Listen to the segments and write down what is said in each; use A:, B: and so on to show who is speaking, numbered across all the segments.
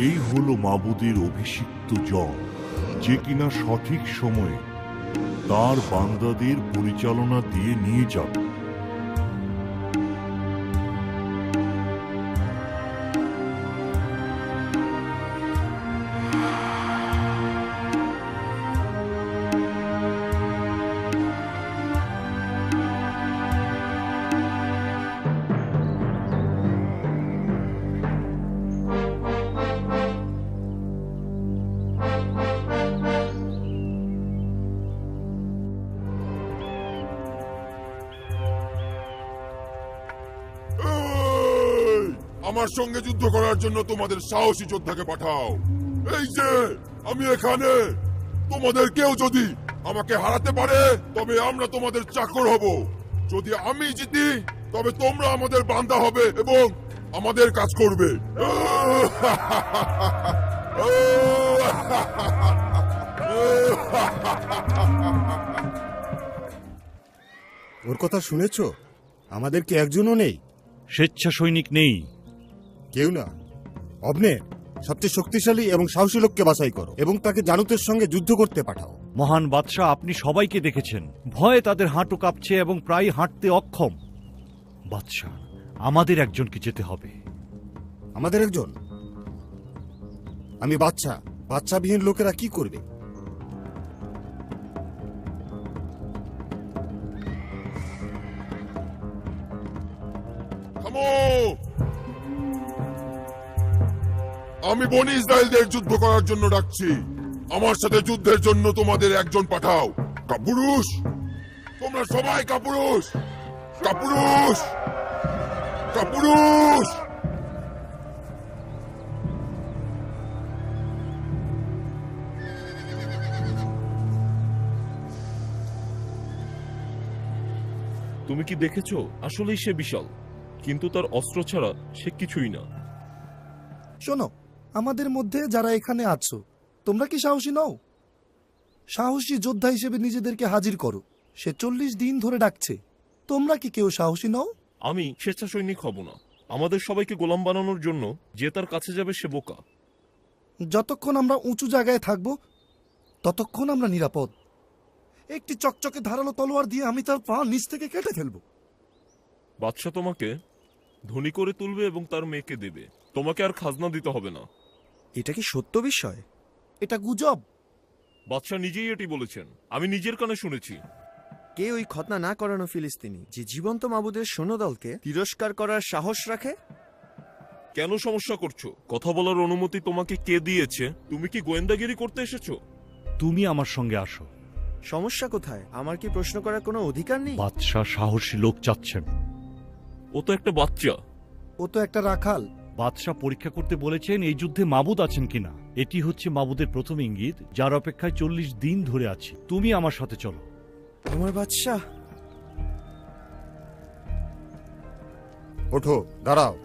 A: এই হলো মাবুদের অভিষিক্ত জন, যে কিনা সঠিক সময়ে তার বান্দাদের পরিচালনা দিয়ে নিয়ে যাবে।
B: আমার সঙ্গে যুদ্ধ করার জন্য তোমাদের সাহসী যোদ্ধাকে পাঠাও। এই যে আমি এখানে, তোমাদের কেউ যদি আমাকে হারাতে পারে তবে আমরা তোমাদের চাকর হব। যদি আমি জিতি তবে তোমরা আমাদের বান্দা হবে এবং আমাদের কাজ করবে।
C: ওর কথা শুনেছ? আমাদের কি একজনও নেই?
D: স্বেচ্ছা সৈনিক নেই,
C: কেউ না। অবনের সবচেয়ে শক্তিশালী এবং সাহসী লোককে বাছাই করো এবং তাকে জানুতের সঙ্গে যুদ্ধ করতে পাঠাও।
D: মহান বাদশাহ, আপনি সবাইকে দেখেছেন, ভয়ে তাদের হাঁটু কাঁপছে এবং প্রায় হাঁটতে অক্ষম। বাদশাহ, আমাদের একজনকে যেতে হবে।
C: আমাদের একজন? আমি বাচ্চাবিহীন লোকেরা কি করবে?
B: আমি বনি ইসরায়েলদের যুদ্ধ করার জন্য ডাকছি। আমার সাথে যুদ্ধের জন্য তোমাদের একজন পাঠাও। কাপুরুষ, তোমরা সবাই কাপুরুষ, কাপুরুষ, কাপুরুষ।
E: তুমি কি দেখেছো? আসলেই সে বিশাল, কিন্তু তার অস্ত্র ছাড়া সে কিছুই না।
F: শোনো, আমাদের মধ্যে যারা এখানে আছো, তোমরা কি সাহসী নও? সাহসী যোদ্ধা হিসেবে নিজেদেরকে হাজির করো। সে 40 দিন ধরে ডাকছে। তোমরা কি কেউ সাহসী নও?
E: আমি স্বেচ্ছা সৈনিক হব না। আমাদের সবাইকে গোলাম বানানোর জন্য যে তার কাছে যাবে সে বোকা।
F: যতক্ষণ আমরা উঁচু জায়গায় থাকব ততক্ষণ আমরা নিরাপদ। একটি চকচকে ধারালো তলোয়ার দিয়ে আমি তার পা নিচ থেকে কেটে ফেলব।
E: বাদশা তোমাকে ধনী করে তুলবে এবং তার মেয়েকে দেবে। তোমাকে আর খাজনা দিতে হবে না।
G: এটা কি সত্য বিষয়?
F: এটা গুজব।
E: বাদশা নিজেই এটি বলেছেন, আমি নিজের কানে শুনেছি।
G: কে ওই খতনা না করানো ফিলিস্তিনি যে জীবন্ত মাবুদের সৈন্যদলকে তিরস্কার করার সাহস রাখে?
E: কেন সমস্যা করছো? কথা বলার অনুমতি তোমাকে কে দিয়েছে? তুমি কি গোয়েন্দাগিরি করতে এসেছো?
D: তুমি আমার সঙ্গে আসো।
G: সমস্যা কোথায়? আমার কি প্রশ্ন করার কোনো অধিকার নেই?
D: বাদশাহ সাহসী লোক চাচ্ছেন।
E: ও তো একটা বাচ্চা।
F: ও তো একটা রাখাল।
D: বাদশাহ পরীক্ষা করতে বলেছেন এই যুদ্ধে মাবুদ আছেন কিনা। এটি হচ্ছে মাবুদের প্রথম ইঙ্গিত, যার অপেক্ষায় 40 দিন ধরে আছি। তুমি আমার সাথে চলো।
G: আমার বাদশা,
C: ওঠো, দাঁড়াও।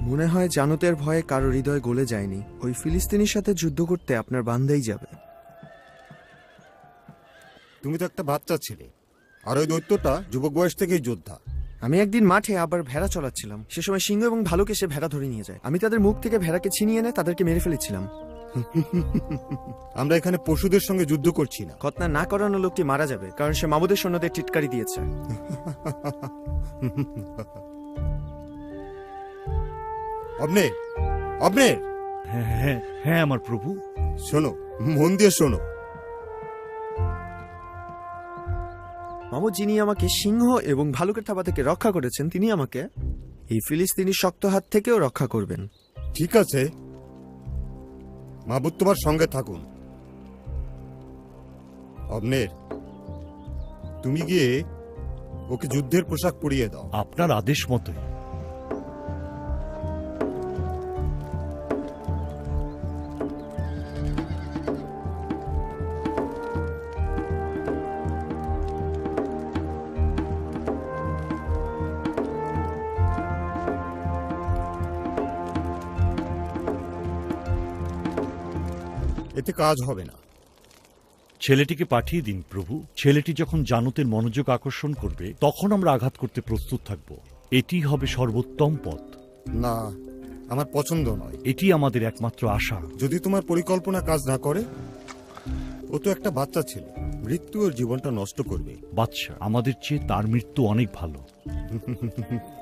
G: মনে হয় জানুতের ভয়ে কারো হৃদয় গলে যায়নি। ওই ফিলিস্তিনির সাথে যুদ্ধ করতে আপনার বান্দাই যাবে।
C: তুমি তো একটা বাচ্চা ছেলে, আর ওই দৈত্যটা যুবক বয়স থেকেই যোদ্ধা।
G: আমি একদিন মাঠে আবার ভেড়া চড়াচ্ছিলাম। সে সময় সিংহ এবং ভালুক এসে ভেড়া ধরে নিয়ে যায়। আমি তাদের মুখ থেকে ভেড়াকে ছিনিয়ে এনে তাদেরকে মেরে ফেলেছিলাম।
C: আমরা এখানে পশুদের সঙ্গে যুদ্ধ করছি না।
G: খতনা না করানো লোকটি মারা যাবে, কারণ সে মাবুদের সৈন্যদের টিটকারি দিয়েছে।
C: অবনের, অবনের,
D: হ্যাঁ হ্যাঁ হ্যাঁ আমার প্রভু।
C: শোনো, মন দিয়ে শোনো।
G: মামুদ যিনি আমাকে সিংহ এবং ভালুকের থাবা থেকে রক্ষা করেছেন, তিনি আমাকে এই ফিলিস্তিনির শক্ত হাত থেকেও রক্ষা করবেন।
C: ঠিক আছে, মাবুদ তোমার সঙ্গে থাকুন। অবনের, তুমি গিয়ে ওকে যুদ্ধের পোশাক পরিয়ে দাও।
D: আপনার আদেশ মতোই।
C: এতে কাজ হবে না।
D: ছেলেটিকে পাঠিয়ে দিন প্রভু। ছেলেটি যখন জানুতের মনোযোগ আকর্ষণ করবে তখন আমরা আঘাত করতে প্রস্তুত থাকব। এটি হবে সর্বোত্তম পথ।
C: না, আমার পছন্দ নয়।
D: এটি আমাদের একমাত্র আশা।
C: যদি তোমার পরিকল্পনা কাজ না করে, ও তো একটা বাচ্চা ছেলে, মৃত্যু ওর জীবনটা নষ্ট করবে।
D: বাদশাহ, আমাদের চেয়ে তার মৃত্যু অনেক ভালো।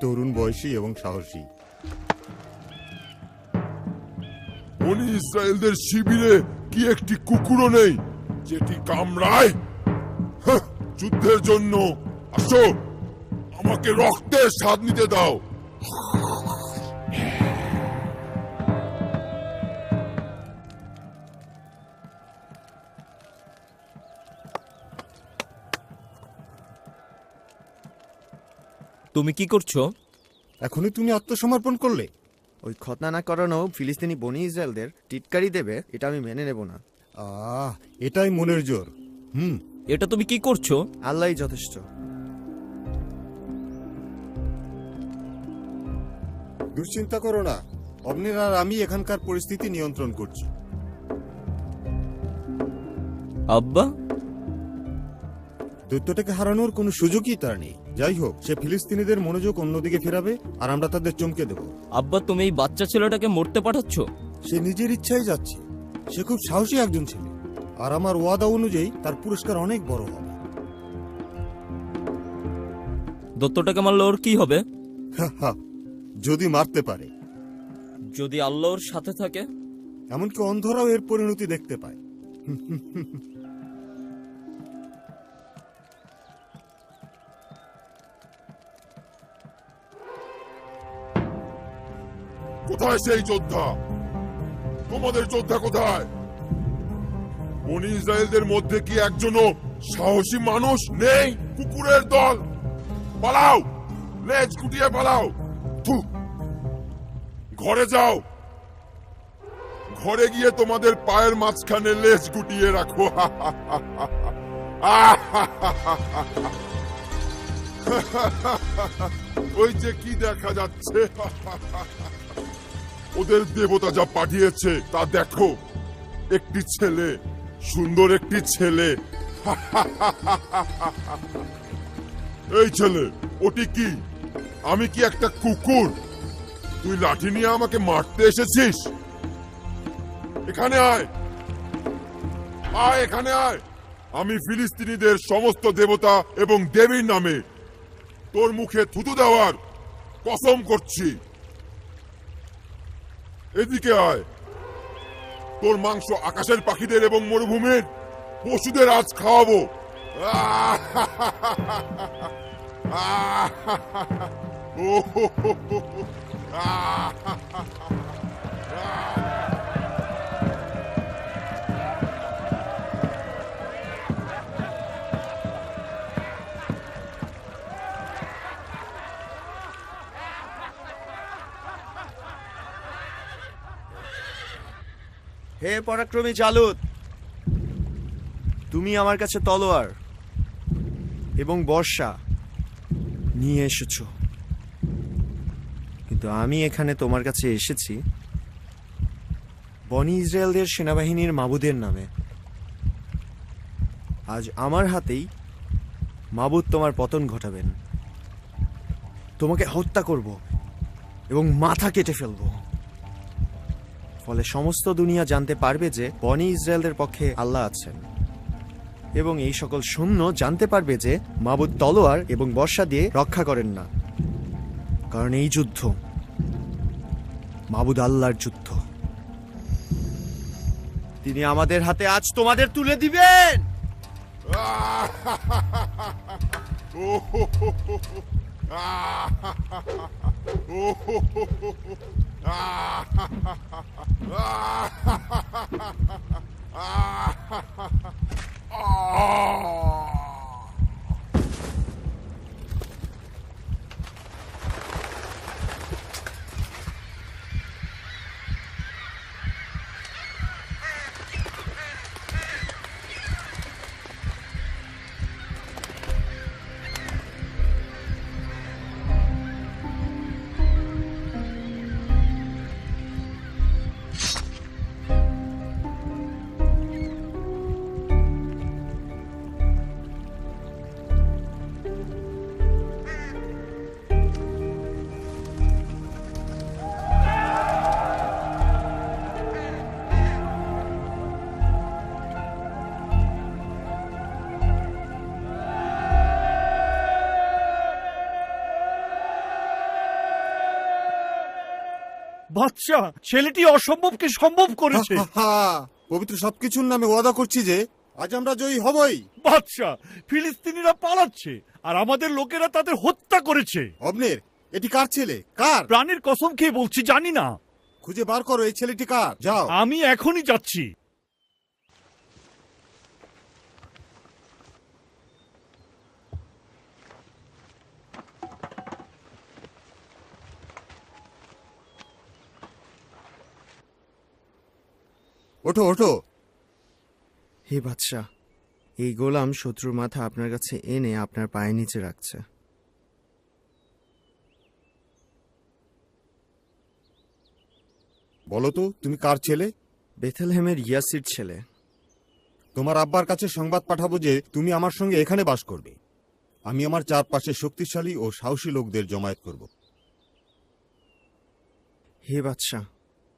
C: তরুণ বয়সী এবং সাহসী।
B: বনি ইসরায়েলদের শিবিরে কি একটি কুকুরও নেই যেটি কামড়ায়? হাহ, যুদ্ধের জন্য আসো, আমাকে রক্তের স্বাদ নিতে দাও।
H: তুমি কি করছো?
C: এখনই তুমি আত্মসমর্পণ করলে?
G: ওই খতনা না করানো ফিলিস্তিনি বনি ইসরায়েলদের টিটকারি দেবে, এটা আমি মেনে নেব না।
C: এটাই মনের জোর।
H: এটা তুমি কি করছো?
G: আল্লাহই যথেষ্ট।
C: দুশ্চিন্তা করো না, অবনের আর আমি এখানকার পরিস্থিতি নিয়ন্ত্রণ করছি।
H: আব্বা,
C: দৈত্যটাকে হারানোর কোনো সুযোগই তার নেই। যাই হোক, সে ফিলিস্তিনিদের মনোযোগ অন্যদিকে ফেরাবে আর আমরা তাদের চমকে দেব।
H: আব্বা, তুমি এই বাচ্চা ছেলেটাকে মরতে পাঠাচ্ছ?
C: সে নিজের ইচ্ছায় যাচ্ছে। সে খুব সাহসী একজন ছেলে, আর আমার ওয়াদা অনুযায়ী তার পুরস্কার অনেক বড় হবে।
H: দত্তটাকে মারলে ওর কি হবে?
C: যদি মারতে পারে।
H: যদি আল্লাহর সাথে থাকে?
C: এমনকি অন্ধরাও এর পরিণতি দেখতে পায়।
B: কোথায় সেই যোদ্ধা? তোমাদের যোদ্ধা কোথায়? বনি ইসরায়েলদের মধ্যে কি একজনও সাহসী মানুষ নেই? কুকুরের দল, পালাও, লেজ গুটিয়ে পালাও। থু, ঘরে যাও, ঘরে গিয়ে তোমাদের পায়ের মাঝখানে লেজ গুটিয়ে রাখো। ওই যে কি দেখা যাচ্ছে, ওদের দেবতা যা পাঠিয়েছে তা দেখো। একটি ছেলে, সুন্দর একটি ছেলে। এই ছেলে, ওটি কি? আমি কি একটা কুকুর? তুই লাঠি নিয়ে আমাকে মারতে এসেছিস? এখানে আয়, আয় এখানে আয়। আমি ফিলিস্তিনিদের সমস্ত দেবতা এবং দেবীর নামে তোর মুখে থুতু দেওয়ার কসম করছি। এদিকে আয়, তোর মাংস আকাশের পাখিদের এবং মরুভূমির পশুদের আজ খাওয়াবো।
G: হে পরাক্রমী জালুত, তুমি আমার কাছে তলোয়ার এবং বর্ষা নিয়ে এসেছ, কিন্তু আমি এখানে তোমার কাছে এসেছি বনি ইসরায়েলদের সেনাবাহিনীর মাবুদের নামে। আজ আমার হাতেই মাবুদ তোমার পতন ঘটাবেন। তোমাকে হত্যা করব এবং মাথা কেটে ফেলবো। ফলে সমস্ত দুনিয়া জানতে পারবে যে বনি ইসরায়েলদের পক্ষে আল্লাহ আছেন, এবং এই সকল সৈন্য জানতে পারবে যে মাবুদ তলোয়ার এবং বর্ষা দিয়ে রক্ষা করেন না, কারণ এই যুদ্ধ মাবুদ আল্লাহর যুদ্ধ। তিনি আমাদের হাতে আজ তোমাদের তুলে দিবেন।
D: বাদশাহ, ছেলেটি অসম্ভবকে সম্ভব করেছে।
C: পবিত্র সবকিছুর নামে ওয়াদা করছি যে আজ আমরা জয়ী হবই।
D: বাদশাহ, ফিলিস্তিনিরা পালাচ্ছে আর আমাদের লোকেরা তাদের হত্যা করেছে।
C: অবনের, এটি কার ছেলে? কার?
D: প্রাণের কসম খেয়ে বলছি, জানি না।
C: খুঁজে বার করো এই ছেলেটি কার। যাও।
D: আমি এখনই যাচ্ছি।
C: ওঠো ওঠো।
G: হে বাদশাহ, এই গোলাম শত্রুর মাথা আপনার কাছে এনে আপনার পায়ের নিচে রাখছে।
C: বলো তো, তুমি কার ছেলে?
G: বেথেলহেমের ইয়াসির ছেলে।
C: তোমার আব্বার কাছে সংবাদ পাঠাবো যে তুমি আমার সঙ্গে এখানে বাস করবে। আমি আমার চারপাশে শক্তিশালী ও সাহসী লোকদের জমায়েত করব।
G: হে বাদশাহ,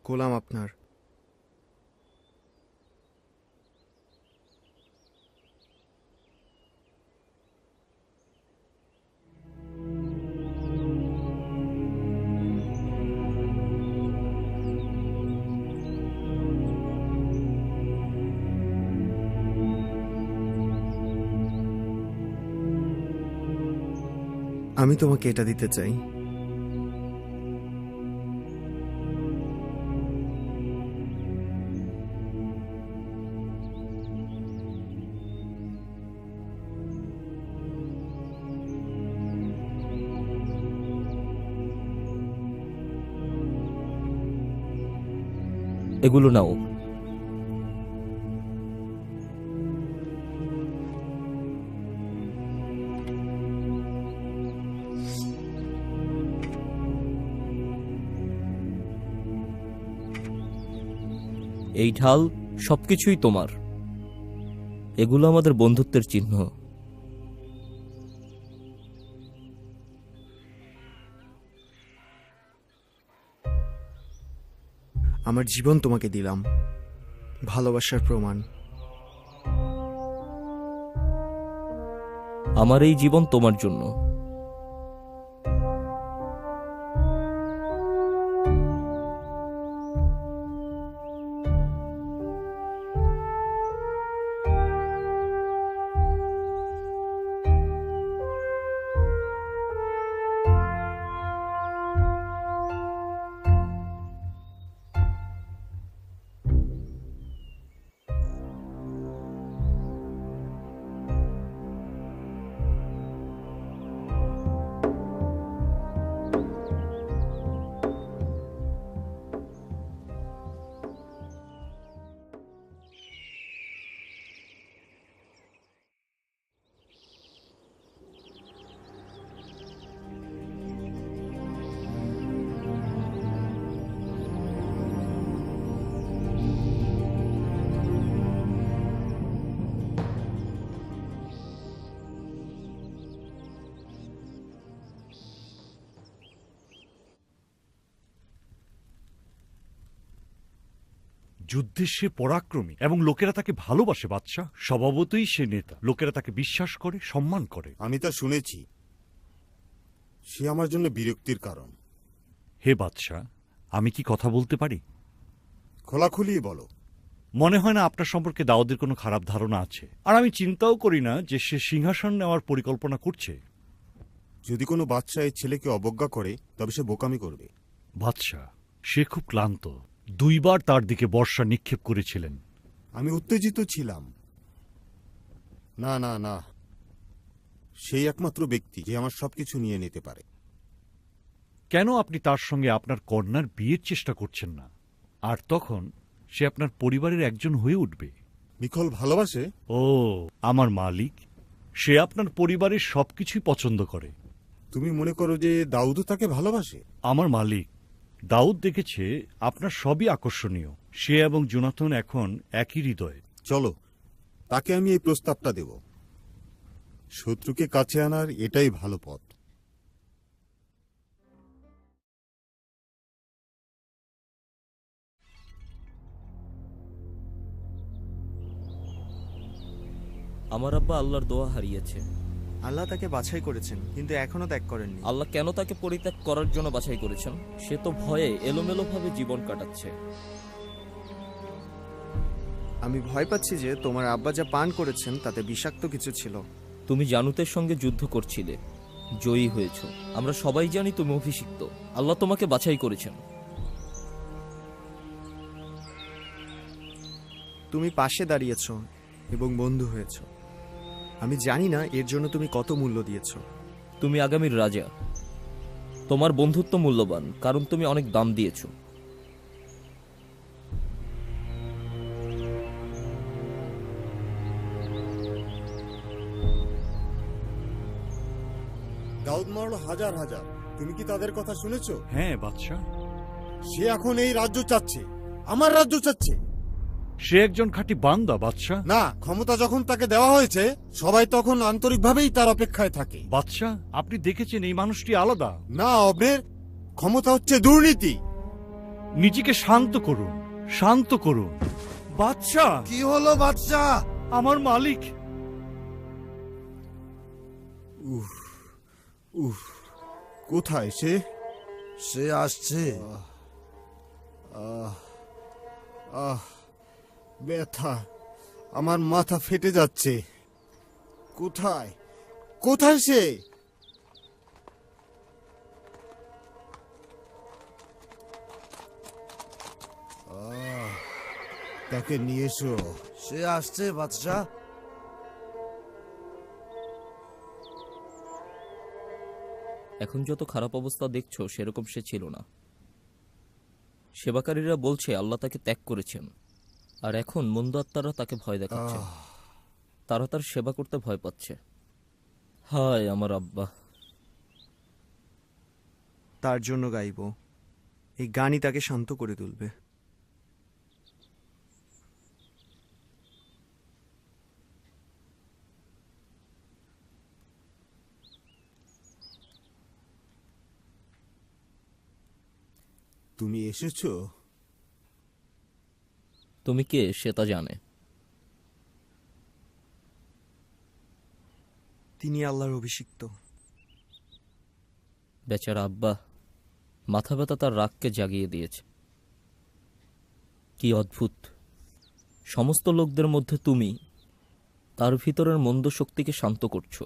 G: গোলাম আপনার। আমি তোমাকে এটা দিতে চাই।
H: এগুলো নাও। এই ঢাল সবকিছুই তোমার। এগুলো আমাদের বন্ধুত্বের চিহ্ন।
G: আমার জীবন তোমাকে দিলাম, ভালোবাসার প্রমাণ।
H: আমার এই জীবন তোমার জন্য।
D: যুদ্ধে সে পরাক্রমী এবং লোকেরা তাকে ভালোবাসে। বাদশাহ, স্বভাবতই সে নেতা। লোকেরা তাকে বিশ্বাস করে, সম্মান করে।
C: আমি তা শুনেছি। সে আমার জন্য বিরক্তির কারণ।
D: হে বাদশাহ, আমি কি কথা বলতে পারি?
C: খোলাখুলি বলো।
D: মনে হয় না আপনার সম্পর্কে দাউদের কোনো খারাপ ধারণা আছে, আর আমি চিন্তাও করি না যে সে সিংহাসন নেওয়ার পরিকল্পনা করছে।
C: যদি কোনো বাদশা এই ছেলেকে অবজ্ঞা করে তবে সে বোকামি করবে।
D: বাদশাহ, সে খুব ক্লান্ত। 2 বার তার দিকে বর্ষা নিক্ষেপ করেছিলেন।
C: আমি উত্তেজিত ছিলাম। না না না, সেই একমাত্র ব্যক্তি যে আমার সবকিছু নিয়ে নিতে পারে।
D: কেন আপনি তার সঙ্গে আপনার কন্যার বিয়ের চেষ্টা করছেন না? আর তখন সে আপনার পরিবারের একজন হয়ে উঠবে।
C: মিখল ভালোবাসে?
D: ও, আমার মালিক, সে আপনার পরিবারের সবকিছুই পছন্দ করে।
C: তুমি মনে করো যে দাউদও তাকে ভালোবাসে?
D: আমার মালিক, দাউদ দেখেছে আপনার সবই আকর্ষণীয়। সে এবং জোনাথন এখন একই হৃদয়ে।
C: চলো, তাকে আমি এই প্রস্তাবটা দেব। শত্রুকে কাছে আনার এটাই ভালো পথ।
H: আমার আব্বা আল্লাহর দোয়া হারিয়েছে।
G: আল্লাহ তাকে বাছাই করেছেন, কিন্তু এখনো ত্যাগ করেননি।
H: আল্লাহ কেন তাকে পরিত্যাগ করার জন্য বাছাই করেছেন? সে তো ভয়ে এলোমেলোভাবে জীবন কাটাচ্ছে।
G: আমি ভয় পাচ্ছি যে তোমার আব্বা যা পান করেছেন তাতে বিষাক্ত কিছু ছিল।
H: তুমি জানুতের সঙ্গে যুদ্ধ করছিলে, জয়ী হয়েছ। আমরা সবাই জানি তুমি অভিষিক্ত। আল্লাহ তোমাকে বাছাই করেছেন।
G: তুমি পাশে দাঁড়িয়েছ এবং বন্ধু হয়েছ। আমি জানি না এর জন্য তুমি কত মূল্য দিয়েছ।
H: তুমি আগামীর রাজা। তোমার বন্ধুত্ব মূল্যবান, কারণ তুমি অনেক দাম দিয়েছ।
C: দাউদ মারলো হাজার হাজার, তুমি কি তাদের কথা শুনেছো?
D: হ্যাঁ বাদশাহ,
C: সে এখন এই রাজ্য চাচ্ছে, আমার রাজ্য চাচ্ছে।
D: সে একজন খাঁটি বান্দা বাদশাহ।
C: না, ক্ষমতা যখন তাকে দেওয়া হয়েছে সবাই তখন আন্তরিকভাবেই তার অপেক্ষায় থাকে।
D: বাদশাহ, আপনি দেখেছেন এই মানুষটি আলাদা।
C: না অবনের, ক্ষমতা হচ্ছে দুর্নীতি।
D: নিজেকে শান্ত করুন, শান্ত করুন। বাদশাহ,
F: কি হলো বাদশাহ?
D: আমার মালিক।
C: কোথায় সে?
F: সে আসছে।
C: ব্যথা, আমার মাথা ফেটে যাচ্ছে। কোথায় কোথায় সে? তাকে নিয়ে এসো।
F: সে আসছে বাদশাহ।
H: এখন যত খারাপ অবস্থা দেখছো সেরকম সে ছিল না। সেবাকারীরা বলছে আল্লাহ তাকে ত্যাগ করেছেন, আর এখন মন্দ আত্মারা তাকে ভয় দেখাচ্ছে। তারা তার সেবা করতে ভয় পাচ্ছে। হায় আমার আব্বা।
G: তার জন্য গাইব। এই গানই তাকে শান্ত করে তুলবে।
C: তুমি এসেছো?
H: তুমি কে সে তা জানে।
G: তিনি আল্লাহর অভিষিক্ত।
H: বেচারা আব্বা, মাথা ব্যথা তার রাগকে জাগিয়ে দিয়েছে। কি অদ্ভুত! সমস্ত লোকদের মধ্যে তুমি তার ভিতরের মন্দ শক্তিকে শান্ত করছো।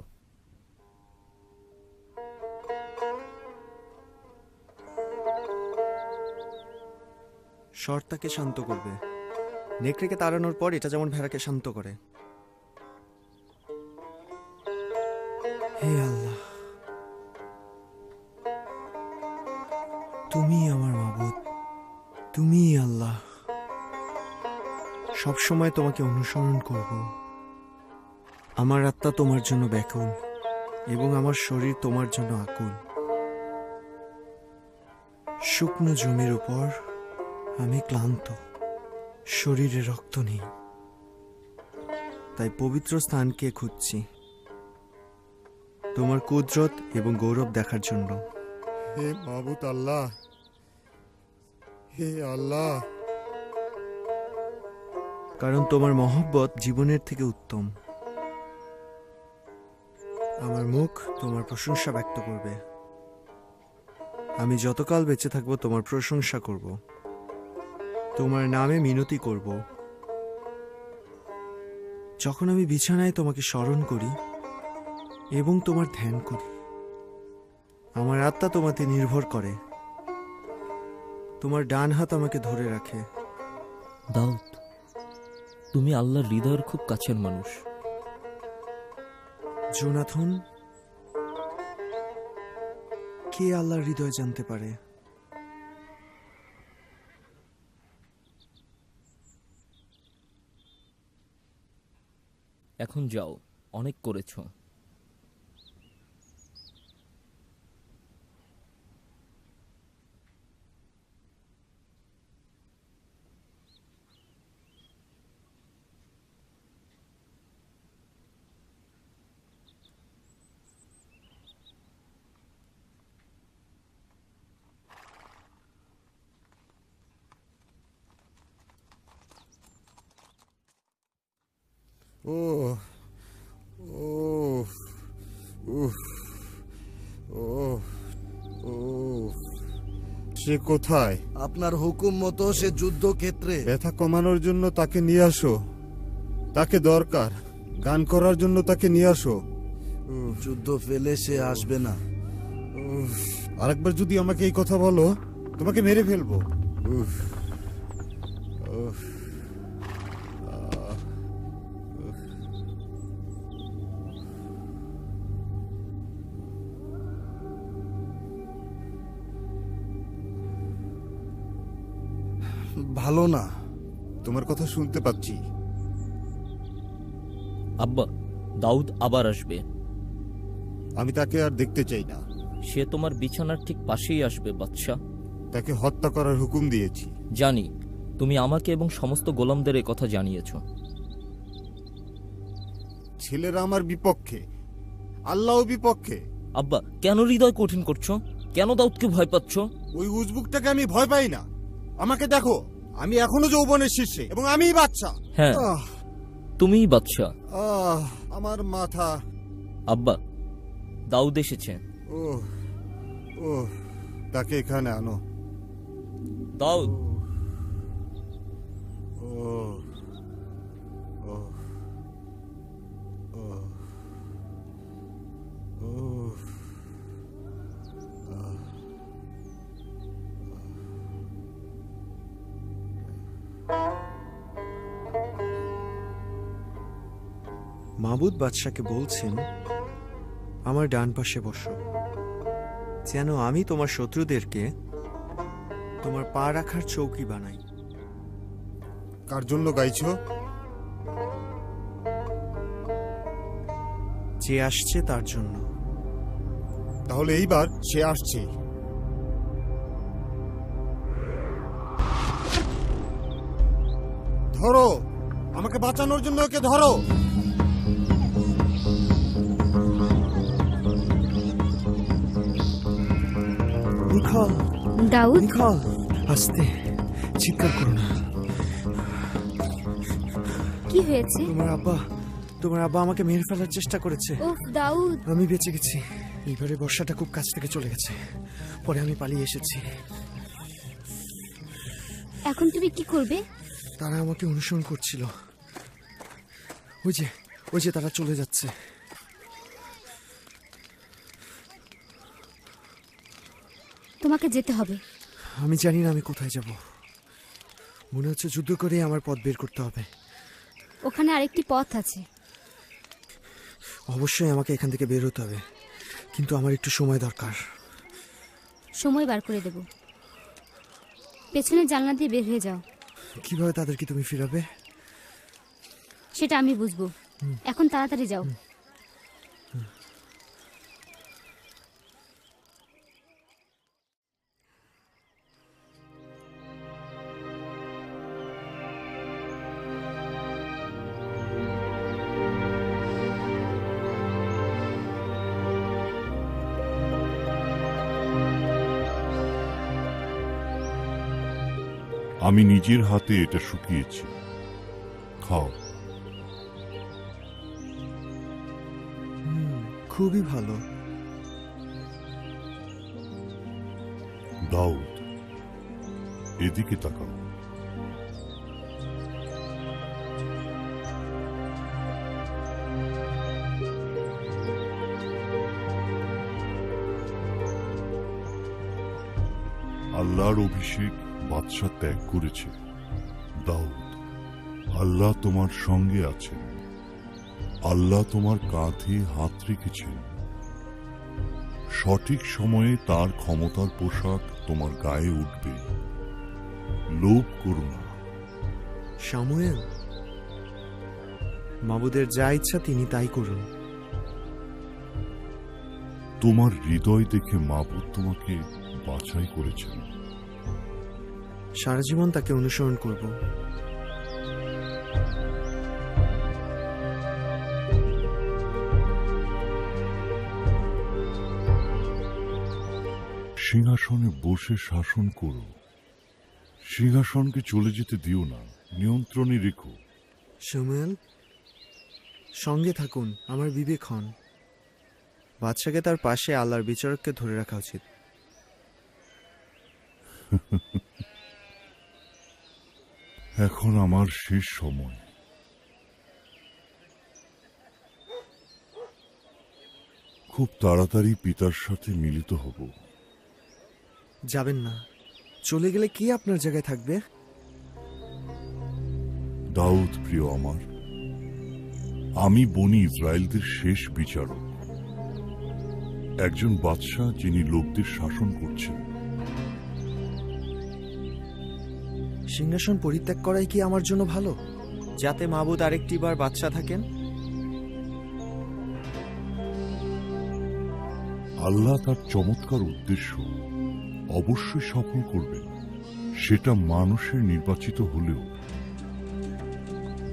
G: শর তাকে শান্ত করবে। নেকড়েকে তাড়ানোর পর এটা যেমন ভেড়াকে শান্ত করে। হে আল্লাহ, তুমি আমার মাবুদ, তুমি আল্লাহ। সব সময় তোমাকে অনুসরণ করব। আমার আত্মা তোমার জন্য ব্যাকুল এবং আমার শরীর তোমার জন্য আকুল। শুকনো জমির উপর আমি ক্লান্ত, শরীরে রক্ত নেই, তাই পবিত্র স্থানকে খুঁজছি তোমার কুদরত এবং গৌরব দেখার জন্য।
C: হে মাবুদ আল্লাহ, হে আল্লাহ,
G: কারণ তোমার মহব্বত জীবনের থেকে উত্তম। আমার মুখ তোমার প্রশংসা ব্যক্ত করবে। আমি যতকাল বেঁচে থাকবো তোমার প্রশংসা করব, তোমার নামে মিনতি করব। যখন আমি বিছানায় তোমাকে স্মরণ করি এবং তোমার ধ্যান করি, আমার আত্মা তোমাতে নির্ভর করে। তোমার ডান হাত আমাকে ধরে রাখে।
H: দাউদ, তুমি আল্লাহর হৃদয়ের খুব কাছের মানুষ।
G: জোনাথন, কে আল্লাহর হৃদয় জানতে পারে?
H: এখন যাও, অনেক করেছো।
C: ও ও সে কোথায়?
F: আপনার হুকুম মতো সে যুদ্ধক্ষেত্রে।
C: ব্যথা কমানোর জন্য তাকে নিয়ে আসো। তাকে দরকার। গান করার জন্য তাকে নিয়ে আসো।
F: যুদ্ধ ফেলে সে আসবে না।
C: আরেকবার যদি আমাকে এই কথা বলো, তোমাকে মেরে ফেলবো। উফ, উফ, আহ, উফ।
F: ভালো না।
C: তোমার কথা শুনতে পাচ্ছি।
H: আব্বা, দাউদ আবার আসবে।
C: আমি তাকে আর দেখতে চাই না।
H: সে তোমার বিছানার ঠিক পাশেই আসবে বাদশা।
C: তাকে হত্যা করার হুকুম দিয়েছি।
H: জানি, তুমি আমাকে এবং সমস্ত গোলামদের এ কথা জানিয়েছ।
C: ছেলেরা আমার বিপক্ষে, আল্লাহও বিপক্ষে।
H: আব্বা, কেন হৃদয় কঠিন করছো? কেন দাউদকে ভয় পাচ্ছ?
C: ওই উজবুকটাকে আমি ভয় পাই না। আমাকে দেখো, আমি এখনো যৌবনের শীর্ষে এবং আমিই বাচ্চা।
H: হ্যাঁ, তুমিই বাদশা।
C: আমার মাথা।
H: আব্বা, দাউদ এসেছে।
C: ও ও, তাকে এখানে আনো।
H: দাউদ।
C: ও ও ও ও
G: মাবুদ বাদশাকে বলছেন, আমার ডান পাশে বসো, যেন আমি তোমার শত্রুদেরকে তোমার পা রাখার চৌকি বানাই।
C: কার জন্য গাইছো?
G: যে আসছে তার জন্য।
C: তাহলে এইবার সে আসছে। ধরো, আমাকে বাঁচানোর জন্য ওকে ধরো।
G: নিখল,
I: দাউদ,
G: নিখল, আস্তে, চিৎকার করো না।
I: কি হয়েছে?
G: তোমার আব্বা আমাকে মেরে ফেলার চেষ্টা করেছে।
I: ওফ দাউদ,
G: আমি বেঁচে গেছি। এইবারে বর্ষাটা খুব কাছ থেকে চলে গেছে। পরে আমি পালিয়ে এসেছি।
I: এখন তুমি কি করবে?
G: তারা আমাকে অনুসরণ করছিল। ওই যে তারা চলে যাচ্ছে।
I: তোমাকে যেতে হবে।
G: আমি জানি না আমি কোথায় যাব। মনে হচ্ছে যুদ্ধ করে আমার পথ বের করতে হবে।
I: ওখানে আরেকটি পথ আছে।
G: অবশ্যই আমাকে এখান থেকে বের হতে হবে, কিন্তু আমার একটু সময় দরকার।
I: সময় বার করে দেব। পেছনের জানলা দিয়ে বের হয়ে যাও।
G: কিভাবে তাদেরকে তুমি ফিরাবে?
I: সেটা আমি বুঝবো। এখন তাড়াতাড়ি যাও।
A: আমি নিজের হাতে এটা শুকিয়েছি, খাও।
G: খুবই ভালো।
A: দাউদ, এদিকে তাকাও। আল্লাহর অভিষেক বাদশা ত্যাগ করেছে। দাউদ, আল্লাহ তোমার সঙ্গে আছেন। আল্লাহ তোমার কাঁধে হাত রেখেছেন। সঠিক সময়ে তার ক্ষমতার পোশাক তোমার গায়ে উঠবে। লোভ করো না।
G: শামুয়েল, মাবুদের যা ইচ্ছা তিনি তাই করুন।
A: তোমার হৃদয় দেখে মাবুদ তোমাকে বাছাই করেছেন।
G: সারা জীবন তাকে অনুসরণ করব।
A: সিংহাসনে বসে শাসন করো। সিংহাসনকে চলে যেতে দিও না, নিয়ন্ত্রণে রেখো।
G: শামুয়েল, সঙ্গে থাকুন, আমার বিবেক হন। বাদশাকে তার পাশে আল্লাহর বিচারককে ধরে রাখা উচিত।
A: এখন আমার শেষ সময়। খুব তাড়াতাড়ি পিতার সাথে মিলিত হব।
G: যাবেন না, চলে গেলে কে আপনার জায়গায় থাকবে?
A: দাউদ প্রিয় আমার, আমি বনি ইসরায়েলদের শেষ বিচারক, একজন বাদশাহ যিনি লোকদের শাসন করছেন।
G: সিংহাসন পরিত্যাগ করাই কি আমার জন্য ভালো, যাতে মাবুদ আরেকটি বার বাদশাহ থাকেন?
A: আল্লাহ তার চমৎকার উদ্দেশ্য অবশ্যই সফল করবেন, সেটা মানুষের নির্বাচিত হলেও।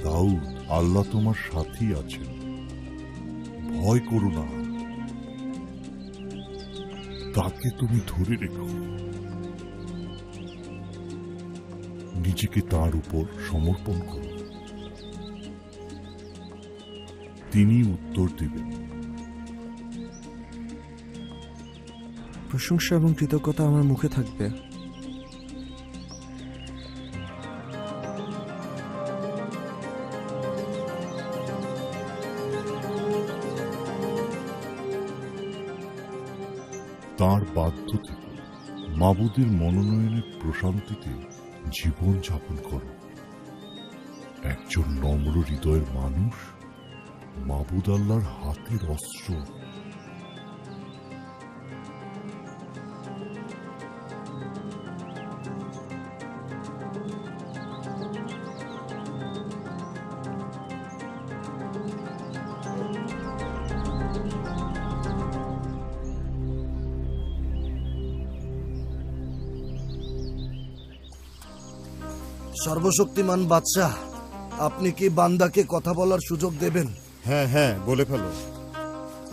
A: দাউদ, আল্লাহ তোমার সাথেই আছেন, ভয় করো না, তাকে তুমি ধরে রেখো, নিজেকে তার উপর সমর্পণ করো, তিনি উত্তর দিবেন।
G: প্রশংসা এবং কৃতজ্ঞতা আমার মুখে থাকবে।
A: তাঁর বাধ্য থেকে মাবুদের মনোনয়নের প্রশান্তিতে জীবন যাপন করো। একজন নম্র হৃদয়ের মানুষ মাবুদ আল্লাহর হাতের অস্ত্র।
F: সর্বশক্তিমান বাদশাহ, আপনি কি বান্দাকে কথা বলার সুযোগ দেবেন?
C: হ্যাঁ হ্যাঁ, বলে ফেলো।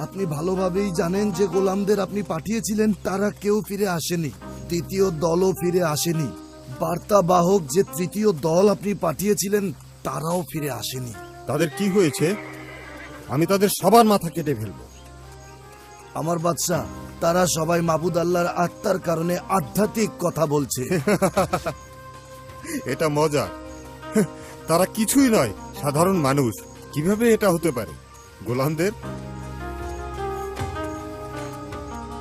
F: আপনি ভালোভাবেই জানেন যে গোলামদের আপনি পাঠিয়েছিলেন তারা কেউ ফিরে আসেনি, দ্বিতীয় দলও ফিরে আসেনি। বার্তাবাহক যে তৃতীয় দল আপনি পাঠিয়েছিলেন তারাও ফিরে আসেনি।
C: তাদের কি হয়েছে? আমি তাদের সবার মাথা কেটে ফেলবো।
F: আমার বাদশাহ, তারা সবাই মাবুদ আল্লাহর আত্মার কারণে আধ্যাত্মিক কথা বলছে।
C: এটা মজা। তারা কিছুই নয়, সাধারণ মানুষ। কিভাবে এটা হতে পারে? গোলামদের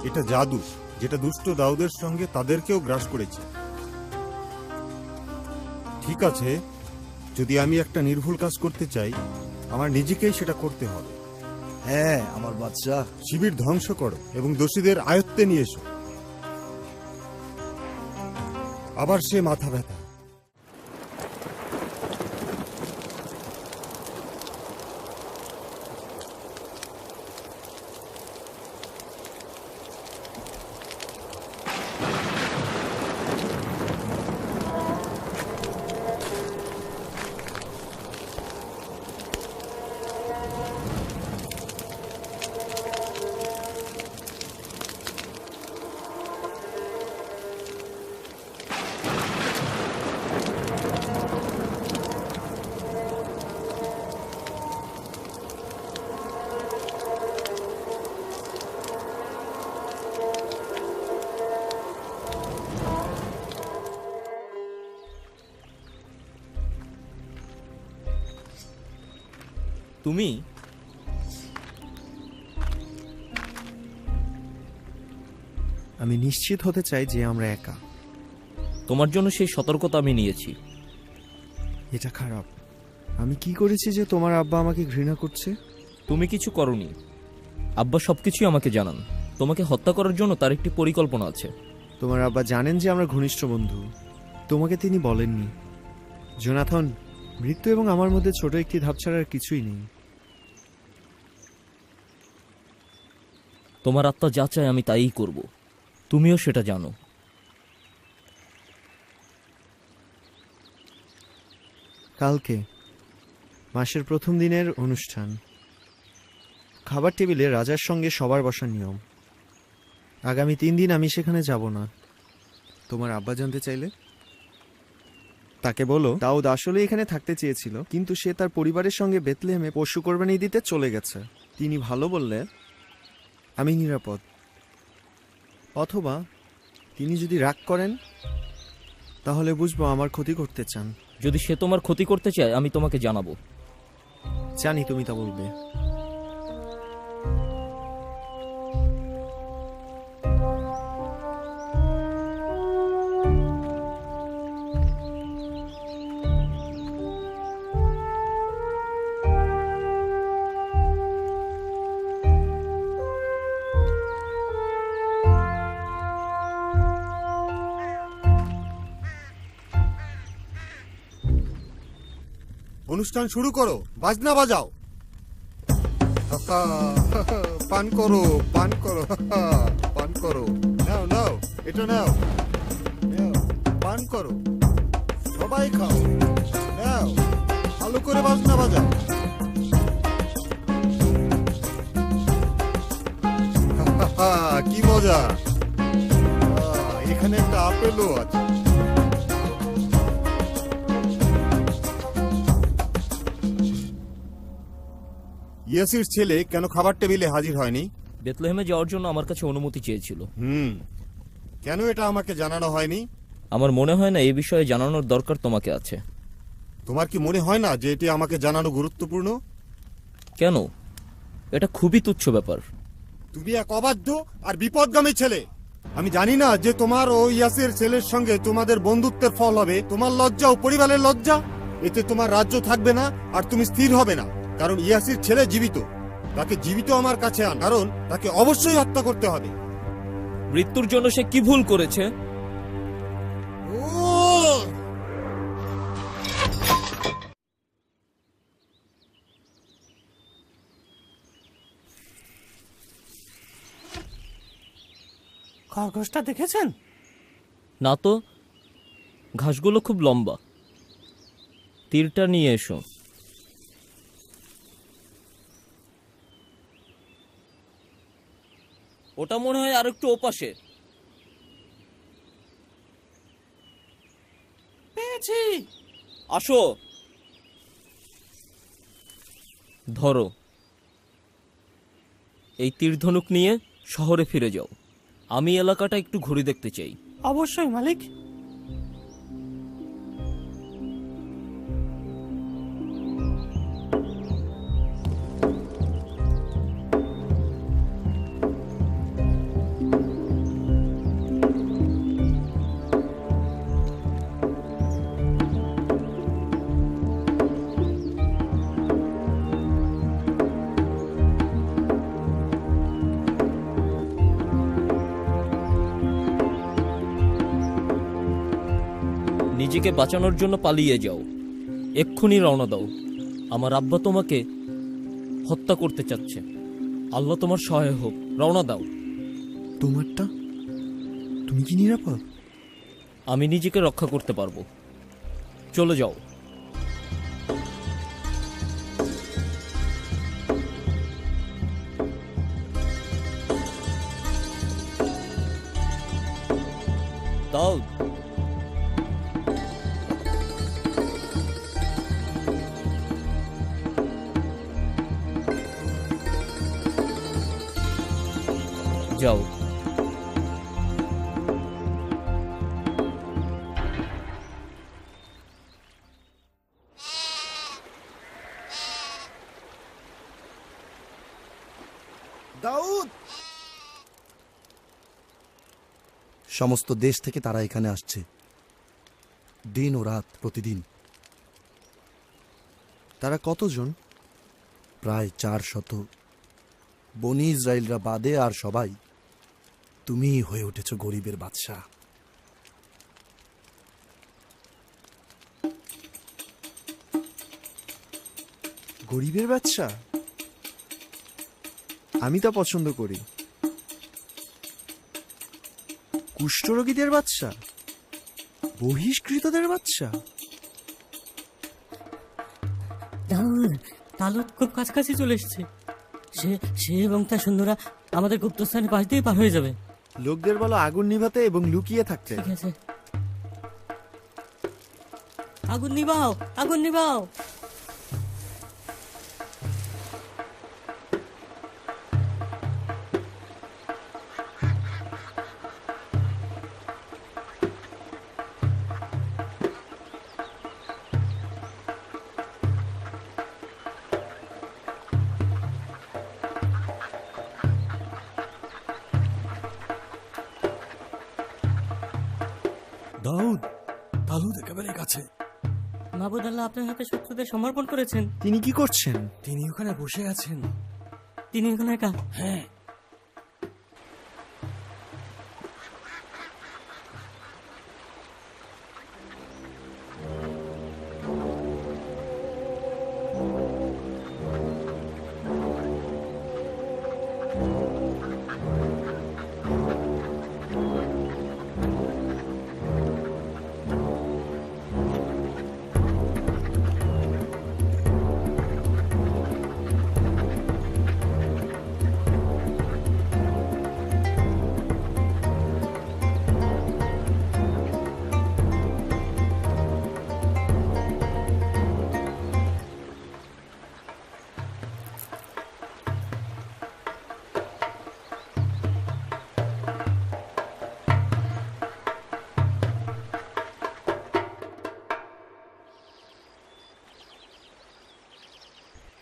C: এটা জাদু, যেটা দুষ্ট দাউদের সঙ্গে তাদেরকেও গ্রাস করেছে। ঠিক আছে, যদি আমি একটা নির্ভুল কাজ করতে চাই, আমার নিজেকেই সেটা করতে হবে।
F: হ্যাঁ আমার বাদশাহ।
C: শিবির ধ্বংস করো এবং দোষীদের আয়ত্তে নিয়ে এসো। আবার সে মাথা ব্যথা।
H: তুমি
G: আমি নিশ্চিত হতে চাই যে আমরা একা।
H: তোমার জন্য সেই সতর্কতা আমি নিয়েছি।
G: এটা খারাপ। আমি কি করেছি যে তোমার আব্বা আমাকে ঘৃণা করছে?
H: তুমি কিছু করনি। আব্বা সবকিছুই আমাকে জানান। তোমাকে হত্যা করার জন্য তার একটি পরিকল্পনা আছে।
G: তোমার আব্বা জানেন যে আমরা ঘনিষ্ঠ বন্ধু। তোমাকে তিনি বলেননি। জোনাথন, মৃত্যু এবং আমার মধ্যে ছোট একটি ধাপ ছাড়া আর কিছুই নেই।
H: তোমার আত্মা যা চায় আমি তাই করব। তুমিও সেটা জানো।
G: কালকে মাসের প্রথম দিনের অনুষ্ঠান। খাবার টেবিলে রাজার সঙ্গে সবার বসার নিয়ম। আগামী 3 দিন আমি সেখানে যাব না। তোমার আব্বা জানতে চাইলে তাকে বলো দাউদ আসলে এখানে থাকতে চেয়েছিল, কিন্তু সে তার পরিবারের সঙ্গে বেথলেহেমে পশু কোরবানি দিতে চলে গেছে। তিনি ভালো বললে আমি নিরাপদ। অথবা তিনি যদি রাগ করেন তাহলে বুঝবো আমার ক্ষতি করতে চান।
H: যদি সে তোমার ক্ষতি করতে চায় আমি তোমাকে জানাবো।
G: জানি তুমি তা বলবে।
C: অনুষ্ঠান শুরু করো, বাজনা বাজাও। পান করো, পান করো, পান করো। নাও নাও, এটা নাও, নাও, পান করো, সবাই খাও। নাও, ভালো করে বাজনা বাজাও। কি মজা! এখানে একটা আপেলও আছে। ইয়াসির ছেলে কেন খাবার টেবিলে হাজির হয়নি?
H: বেথলেহেমে যাওয়ার জন্য আমার কাছে অনুমতি চেয়েছিল।
C: কেন এটা আমাকে জানানো হয়নি?
H: আমার মনে হয় না এই বিষয়ে জানানোর দরকার তোমাকে আছে।
C: তোমার কি মনে হয় না যে এটি আমাকে জানানো গুরুত্বপূর্ণ?
H: কেন? এটা খুবই তুচ্ছ ব্যাপার।
C: তুমি এক অবাধ্য আর বিপদগামী ছেলে। আমি জানি না যে তোমার ও ইয়াসির ছেলের সঙ্গে তোমাদের বন্ধুত্বের ফল হবে তোমার লজ্জা ও পরিবারের লজ্জা। এতে তোমার রাজ্য থাকবে না আর তুমি স্থির হবে না, কারণ ইয়াসির ছেলে জীবিত। তাকে জীবিত আমার কাছে আন, কারণ তাকে অবশ্যই হত্যা করতে হবে।
H: মৃত্যুর জন্য সে কি ভুল করেছে?
J: খরগোশটা দেখেছেন?
H: না তো, ঘাসগুলো খুব লম্বা। তীরটা নিয়ে এসো। ওটা মনে হয় আর একটু ওপাশে।
J: পেয়েছি।
H: আসো, ধরো। এই তীর ধনুক নিয়ে শহরে ফিরে যাও। আমি এলাকাটা একটু ঘুরে দেখতে চাই।
J: অবশ্যই মালিক।
H: নিজেকে বাঁচানোর জন্য পালিয়ে যাও। এক্ষুনি রওনা দাও। আমার আব্বা তোমাকে হত্যা করতে চাচ্ছে। আল্লাহ তোমার সহায় হোক। রওনা দাও।
F: তোমারটা? তুমি কি নিরাপদ?
H: আমি নিজেকে রক্ষা করতে পারবো। চলে যাও। দাও। যাও।
F: দাউদ! সমস্ত দেশ থেকে তারা এখানে আসছে, দিন ও রাত, প্রতিদিন।
G: তারা কতজন?
F: প্রায় 400। বনি ইসরায়েলরা বাদে আর সবাই। তুমিই হয়ে উঠেছ গরিবের বাদশা।
G: গরিবের বাচ্চা? আমি তা পছন্দ করি। কুষ্ঠরোগীদের বাচ্চা? বহিষ্কৃতদের বাচ্চা?
J: তালুত খুব কাছাকাছি চলে এসেছে। সে এবং তার সৈন্যরা আমাদের গুপ্তস্থানের পাশ দিয়ে পার হয়ে যাবে।
G: লোকদের বলো আগুন নিভাতে এবং লুকিয়ে থাকতে।
J: ঠিক আছে। আগুন নিভাও, আগুন নিভাও।
F: দাউদ, দাউদ একেবারে কাছে।
J: মাহবুদ আল্লাহ আপনার হাতে শত্রুদের সমর্পণ করেছেন।
G: তিনি কি করছেন?
F: তিনি ওখানে বসে আছেন।
J: তিনি এখানে একা।
F: হ্যাঁ,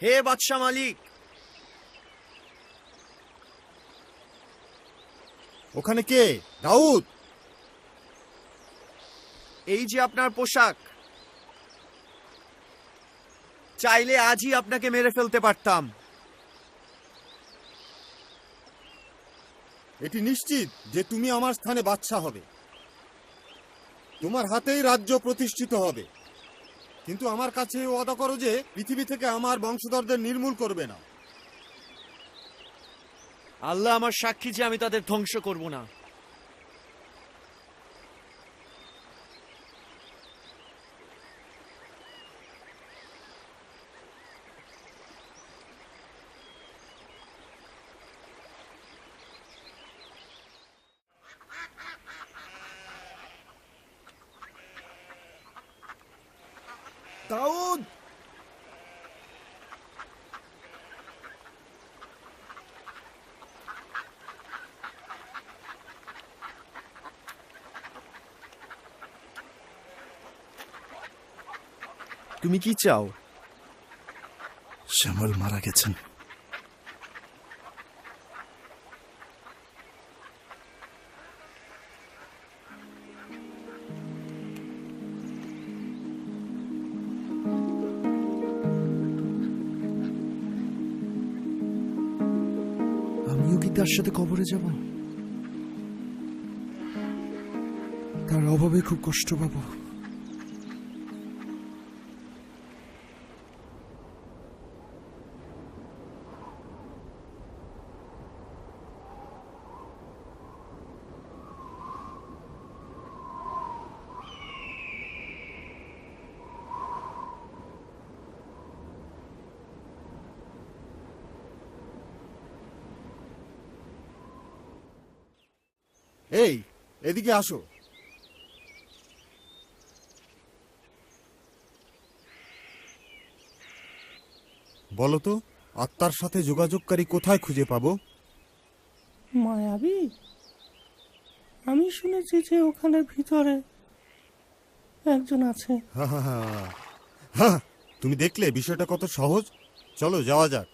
G: হে বাদশা মালিক,
C: ওখানে কে? দাউদ,
G: এই যে আপনার পোশাক। চাইলে আজই আপনাকে মেরে ফেলতে পারতাম।
C: এটি নিশ্চিত যে তুমি আমার স্থানে বাদশা হবে, তোমার হাতেই রাজ্য প্রতিষ্ঠিত হবে। কিন্তু আমার কাছে ওয়াদা করো যে পৃথিবী থেকে আমার বংশধরদের নির্মূল করবে না।
G: আল্লাহ আমার সাক্ষী যে আমি তাদের ধ্বংস করব না।
F: দাউদ,
G: তুমি কি চাও?
F: শ্যামল মারা গেছেন। আমিও কি তার সাথে কবরে যাব? তার অভাবে খুব কষ্ট পাবো।
C: এই, এদিকে আসো। বলো তো, আত্মার সাথে যোগাযোগকারী কোথায় খুঁজে পাবো?
J: মায়াবী, আমি শুনেছি যে ওখানে ভিতরে একজন আছে।
C: হ্যাঁ, তুমি দেখলে বিষয়টা কত সহজ। চলো যাওয়া যাক।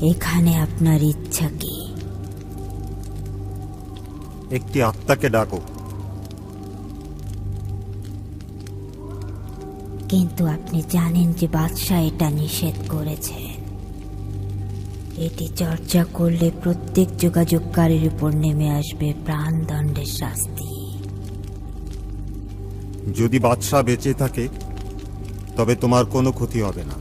K: এখানে আপনার ইচ্ছা কি?
C: একটি আত্মাকে ডাকো।
K: কিন্তু আপনি জানেন যে বাদশাহ এটা নিষেধ করেছেন। এটি চর্চা করলে প্রত্যেক যোগাযোগকারীর উপর নেমে আসবে প্রাণদণ্ডের শাস্তি।
C: যদি বাদশাহ বেঁচে থাকে তবে তোমার কোনো ক্ষতি হবে না।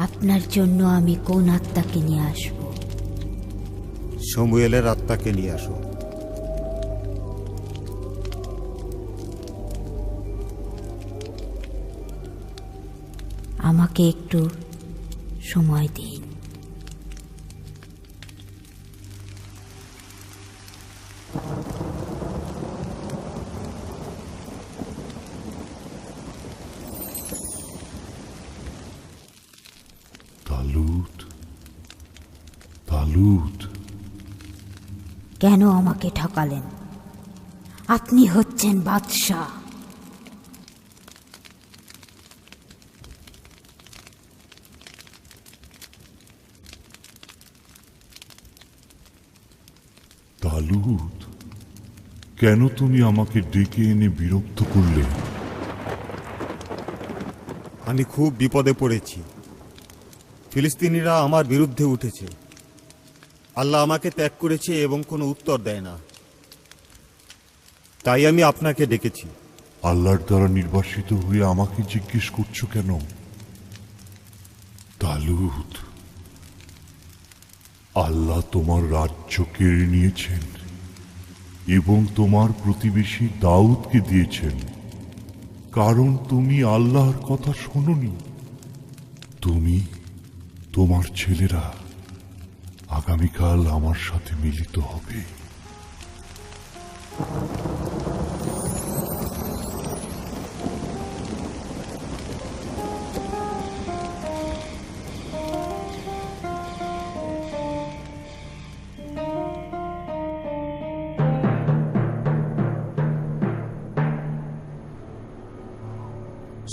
K: আপনার জন্য আমি কোন আত্মাকে নিয়ে আসব?
C: সমুয়েলের আত্মাকে নিয়ে আসো।
K: আমাকে একটু সময় দিন।
A: তালুত, তালুত,
K: কেন আমাকে ঠকালেন? আপনি হচ্ছেন বাদশাহ।
A: তালুত, কেন তুমি আমাকে ডেকে এনে বিরক্ত করলে?
C: আমি খুব বিপদে পড়েছি। ফিলিস্তিনিরা আমার বিরুদ্ধে উঠেছে। আল্লাহ আমাকে ত্যাগ করেছে এবং কোনো উত্তর দেয় না। তাই আমি আপনাকে ডেকেছি।
A: আল্লাহর দ্বারা নির্বাসিত হয়ে আমাকে জিজ্ঞেস করছো কেন? তালুত, আল্লাহ তোমার রাজ্য কেড়ে নিয়েছেন এবং তোমার প্রতিবেশী দাউদকে দিয়েছেন, কারণ তুমি আল্লাহর কথা শোনোনি। তুমি, তোমার ছেলেরা আগামীকাল আমার সাথে মিলিত হবে।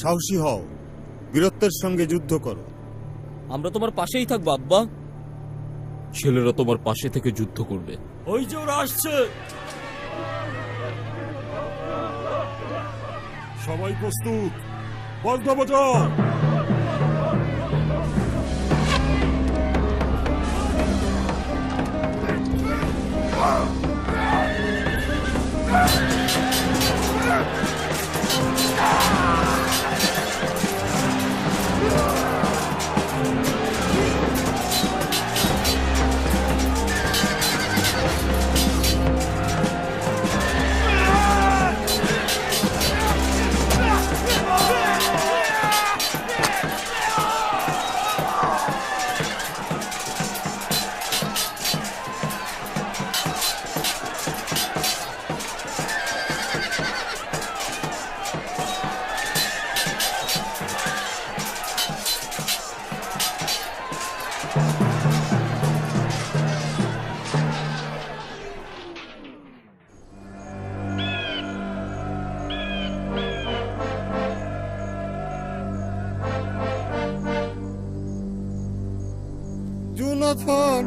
C: সাহসী হও, বীরত্বের সঙ্গে যুদ্ধ করো।
H: আমরা তোমার পাশেই থাকবো আব্বা। ছেলেরা তোমার পাশে থেকে যুদ্ধ করবে।
J: ওই যে ওরা আসছে।
A: সবাই প্রস্তুত, বাজনা বাজাও।
C: জোনাথন,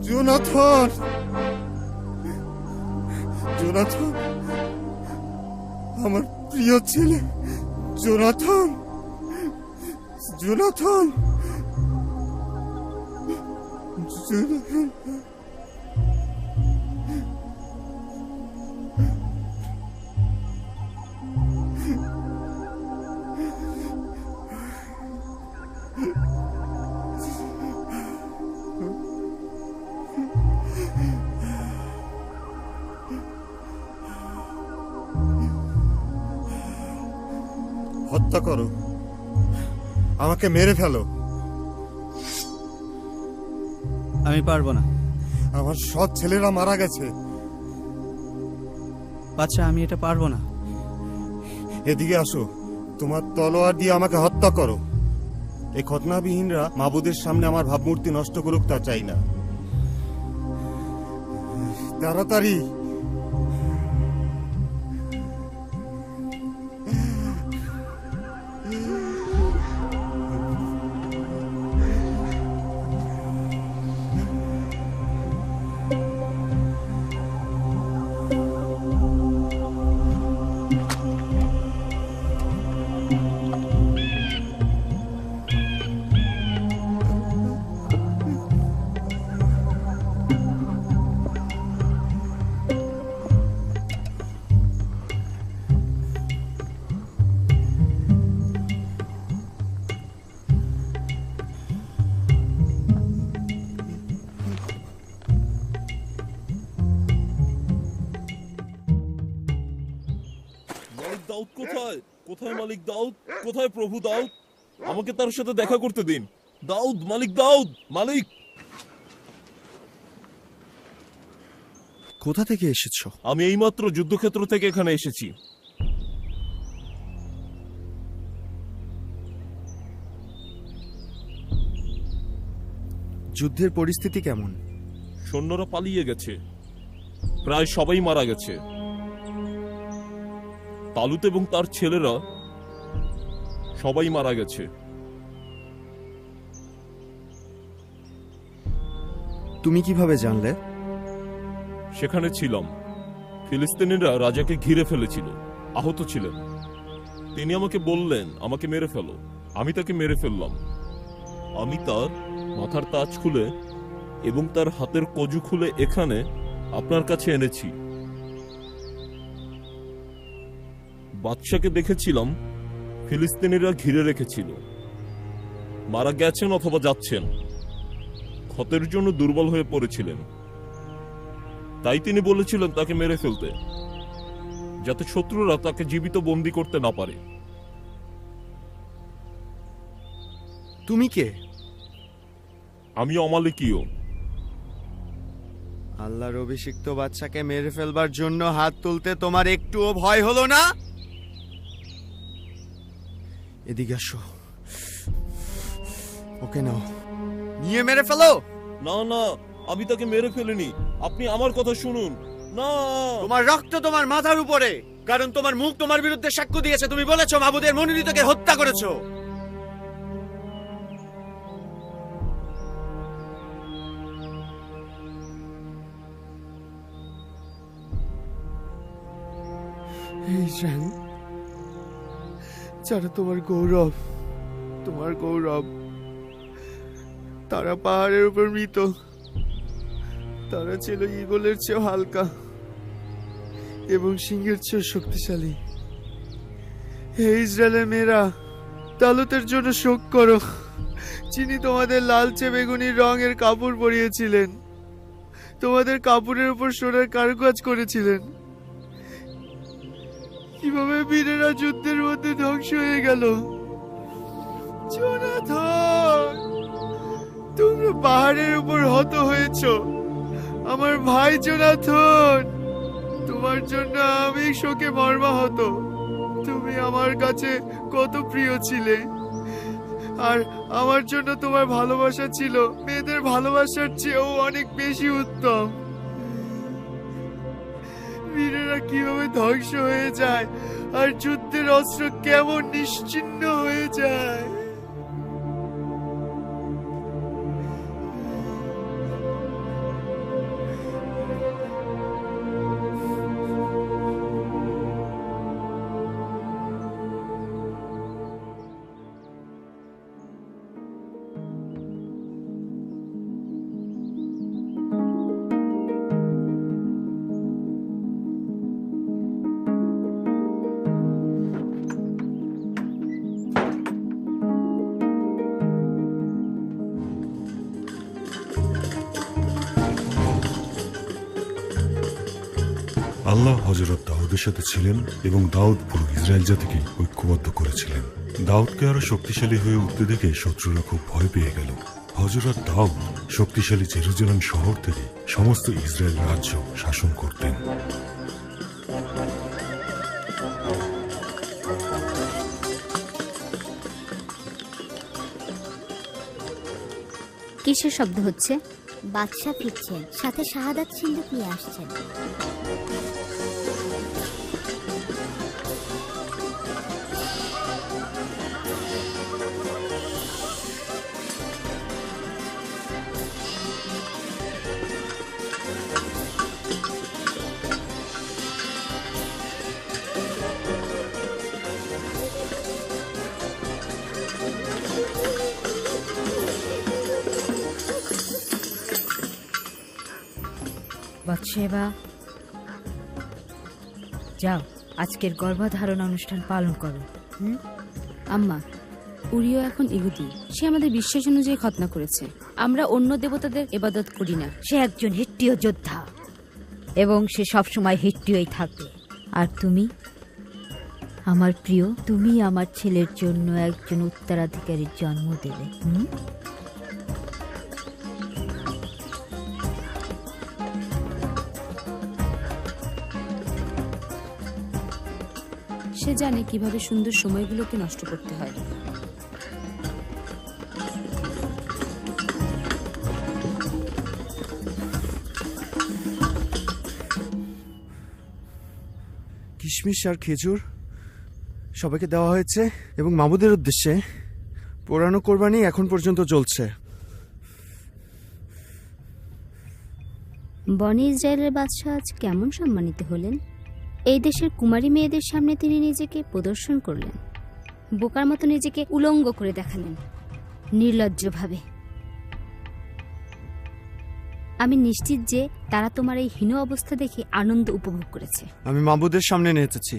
C: জোনাথন, জোনাথন, আমার প্রিয় ছেলে জোনাথন, জোনাথন, জোনাথন। হত্যা করো, আমাকে মেরে ফেলো।
L: আমি পারবো না।
C: আমার সৎ ছেলেরা মারা গেছে।
L: বাচ্চা, আমি এটা পারবো না।
C: এদিকে আসো, তোমার তলোয়ার দিয়ে আমাকে হত্যা করো। এই খতনাবিহীনরা মাবুদের সামনে আমার ভাবমূর্তি নষ্ট করুক, তা চাই না। তাড়াতাড়ি।
E: দাউদ কোথায়? কোথায় মালিক দাউদ? কোথায় প্রভু দাউদ? আমাকে তার সাথে দেখা করতে দিন। দাউদ, মালিক দাউদ, মালিক।
G: কোথা থেকে এসেছো?
E: আমি এইমাত্র যুদ্ধক্ষেত্র থেকে এখানে এসেছি।
G: যুদ্ধের পরিস্থিতি কেমন?
E: সৈন্যরা পালিয়ে গেছে, প্রায় সবাই মারা গেছে। তালুত এবং তার ছেলেরা সবাই মারা গেছে।
G: তুমি কিভাবে জানলে?
E: সেখানে ছিলাম। ফিলিস্তিনিরা রাজাকে ঘিরে ফেলেছিল, আহত ছিলেন। তিনি আমাকে বললেন, আমাকে মেরে ফেলো। আমি তাকে মেরে ফেললাম। আমি তার মাথার তাজ খুলে এবং তার হাতের কজু খুলে এখানে আপনার কাছে এনেছি। বাদশাকে দেখেছিলাম ফিলিস্তিনিরা ঘিরে রেখেছিল। মারা গেছেন অথবা যাচ্ছেন। ক্ষতের জন্য দুর্বল হয়ে পড়েছিলেন। তাই তিনি বলেছিলেন তাকে মেরে ফেলতে, যাতে শত্রুরা তাকে জীবিত বন্দী করতে না পারে।
G: তুমি কে?
E: আমি অমালিকীয়।
G: আল্লাহর অভিষিক্ত বাচ্চাকে মেরে ফেলবার জন্য হাত তুলতে তোমার একটুও ভয় হলো না? এদিকে আসো, ওকে নাও, নিয়ে মেরে ফেলো।
E: না না, আমি তাকে মেরে ফেলিনি। আপনি আমার কথা শুনুন। না,
G: তোমার রক্ত তোমার মাথার উপরে, কারণ তোমার মুখ তোমার বিরুদ্ধে সাক্ষ্য দিয়েছে। তুমি বলেছো মাবুদের মনোনীতকে হত্যা করেছো। যারা তোমার গৌরব, তোমার গৌরব, তারা পাহাড়ের উপর মৃত। তারা ছিল ঈগলের চেয়েও হালকা এবং সিংহের চেয়েও শক্তিশালী। হে ইসরায়েলের মেয়েরা, তালুতের জন্য শোক করো, যিনি তোমাদের লালচে বেগুনি রঙের কাপড় পরিয়েছিলেন, তোমাদের কাপড়ের উপর সোনার কারুকাজ করেছিলেন। কিভাবে বীরেরা যুদ্ধের মধ্যে ধ্বংস হয়ে গেল। জোনাথন, তোমরা পাহাড়ের উপর হত হয়েছ। আমার ভাই জোনাথন, তোমার জন্য আমি শোকে মর্মাহত। তুমি আমার কাছে কত প্রিয় ছিলে, আর আমার জন্য তোমার ভালোবাসা ছিল মেয়েদের ভালোবাসার চেয়েও অনেক বেশি উত্তম। বীরেরা কিভাবে ধ্বংস হয়ে যায়, আর যুদ্ধের অস্ত্র কেমন নিশ্চিহ্ন হয়ে যায়।
M: আল্লাহ হযরত দাউদের সাথে ছিলেন এবং দাউদ পুরো ইসরায়েল জাতিকে ঐক্যবদ্ধ করেছিলেন। দাউদকে আরো শক্তিশালী হয়ে উঠতে দেখে শত্রুরা খুব ভয় পেয়ে গেল। হযরত দাউদ শক্তিশালী জেরুজালেম শহর থেকে সমস্ত ইসরায়েল রাজ্য শাসন করতেন।
I: কিসের শব্দ হচ্ছে?
N: বাদশা ফিরছেন, সাথে শাহাদাত সিন্দুক নিয়ে আসছেন।
K: বাদশেবা, যাও আজকের গর্ভধারণ অনুষ্ঠান পালন করো।
O: আম্মা, উরিও এখন ইহুদি। সে আমাদের বিশ্বাস অনুযায়ী খতনা করেছে। আমরা অন্য দেবতাদের ইবাদত করি না।
K: সে একজন হিট্টীয় যোদ্ধা এবং সে সবসময় হিট্টীয়ই থাকবে। আর তুমি আমার প্রিয়, তুমি আমার ছেলের জন্য একজন উত্তরাধিকারীর জন্ম দেবে।
O: সে জানে কিভাবে সুন্দর সময়গুলোকে নষ্ট করতে হয়।
G: কিশমিশ আর খেজুর সবাইকে দেওয়া হয়েছে এবং মাবুদের উদ্দেশ্যে পোড়ানো কোরবানি এখন পর্যন্ত চলছে।
I: বনি ইসরায়েলের বাদশাহ আজ কেমন সম্মানিত হলেন? এই দেশের কুমারী মেয়েদের সামনে তিনি নিজেকে প্রদর্শন করলেন, বোকার মতো নিজেকে উলঙ্গ করে দেখালেন নির্লজ্জভাবে। আমি নিশ্চিত যে তারা তোমার এই হীন অবস্থা দেখে আনন্দ উপভোগ করেছে।
G: আমি মাবুদের সামনে নেচেছি,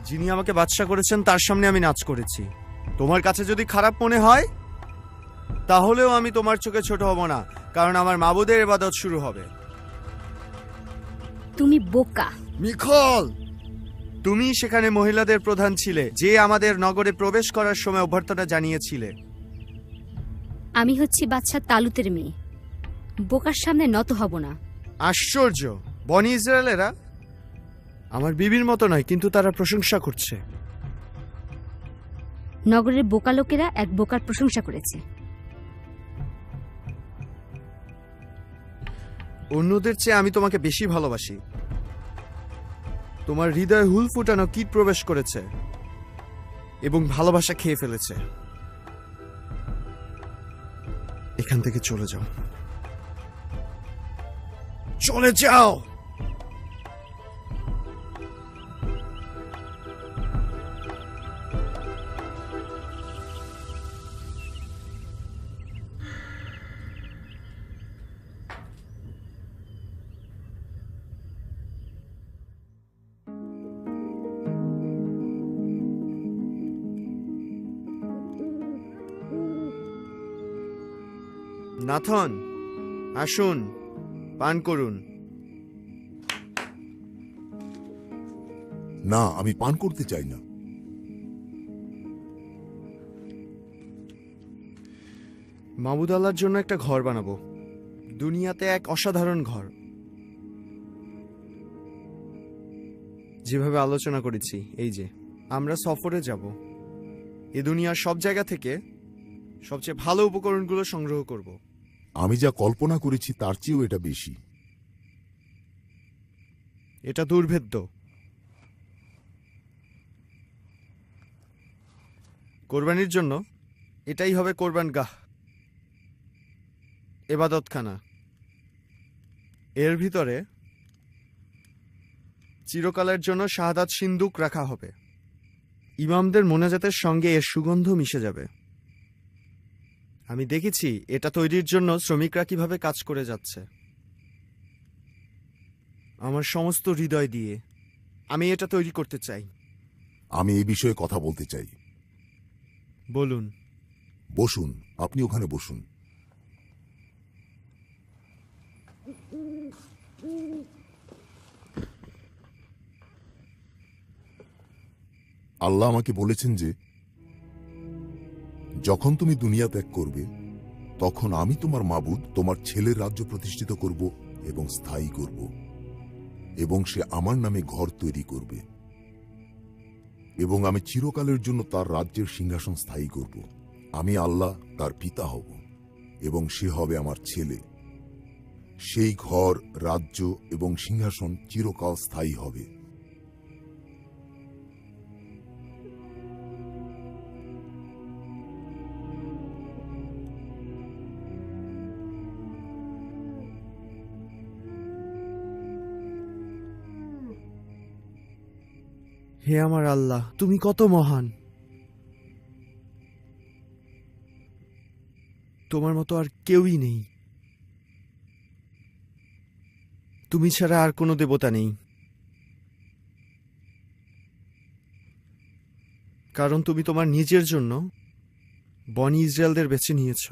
G: যিনি আমাকে বাদশা করেছেন তার সামনে আমি নাচ করেছি। তোমার কাছে যদি খারাপ মনে হয় তাহলেও আমি তোমার চোখে ছোট হব না, কারণ আমার মাবুদের ইবাদত শুরু হবে।
I: তুমি বোকা।
G: মিখল, তুমি সেখানে মহিলাদের প্রধান ছিলে, যে আমাদের নগরে প্রবেশ করার সময় অভ্যর্থনা জানিয়েছিলে।
I: আমি হচ্ছি বাদশাহ তালুতের মেয়ে, বোকার সামনে নত হব না।
G: আশ্চর্য, বনি ইসরায়েলেরা আমার বিবির মতো নয়, কিন্তু তারা প্রশংসা করছে।
I: নগরের বোকা লোকেরা এক বোকার প্রশংসা করেছে।
G: অন্যদের চেয়ে আমি তোমাকে বেশি ভালোবাসি। তোমার হৃদয়ে হুল ফুটানো কীট প্রবেশ করেছে এবং ভালোবাসা খেয়ে ফেলেছে। এখান থেকে চলে যাও, চলে যাও। নাথন, আসুন, পান করুন।
B: না, আমি পান করতে চাই না।
G: মাবুদ আল্লাহর জন্য একটা ঘর বানাবো, দুনিয়াতে এক অসাধারণ ঘর। যেভাবে আলোচনা করেছি, এই যে আমরা সফরে যাব, এ দুনিয়ার সব জায়গা থেকে সবচেয়ে ভালো উপকরণগুলো সংগ্রহ করব।
B: আমি যা কল্পনা করেছি তার চেয়েও এটা বেশি।
G: এটা দুর্ভেদ্য। কোরবানির জন্য এটাই হবে কোরবান গাহ, এবাদতখানা। এর ভিতরে চিরকালের জন্য শাহাদাত সিন্দুক রাখা হবে। ইমামদের মোনাজাতের সঙ্গে এর সুগন্ধ মিশে যাবে। আমি দেখেছি এটা তৈরির জন্য শ্রমিকরা কিভাবে কাজ করে যাচ্ছে। আমার সমস্ত হৃদয় দিয়ে আমি এটা তৈরি করতে চাই।
B: আমি এই বিষয়ে কথা বলতে চাই।
G: বলুন।
B: বসুন, আপনি ওখানে বসুন। আল্লাহ আমাকে বলেছেন যে যখন তুমি দুনিয়া ত্যাগ করবে তখন আমি তোমার মাবুদ তোমার ছেলের রাজ্য প্রতিষ্ঠিত করব এবং স্থায়ী করব, এবং সে আমার নামে ঘর তৈরি করবে, এবং আমি চিরকালের জন্য তার রাজ্যের সিংহাসন স্থায়ী করব। আমি আল্লাহ তার পিতা হব এবং সে হবে আমার ছেলে। সেই ঘর, রাজ্য এবং সিংহাসন চিরকাল স্থায়ী হবে।
G: হে আমার আল্লাহ, তুমি কত মহান। তোমার মতো আর কেউই নেই। তুমি ছাড়া আর কোনো দেবতা নেই, কারণ তুমি তোমার নিজের জন্য বনি ইসরায়েলদের বেছে নিয়েছ,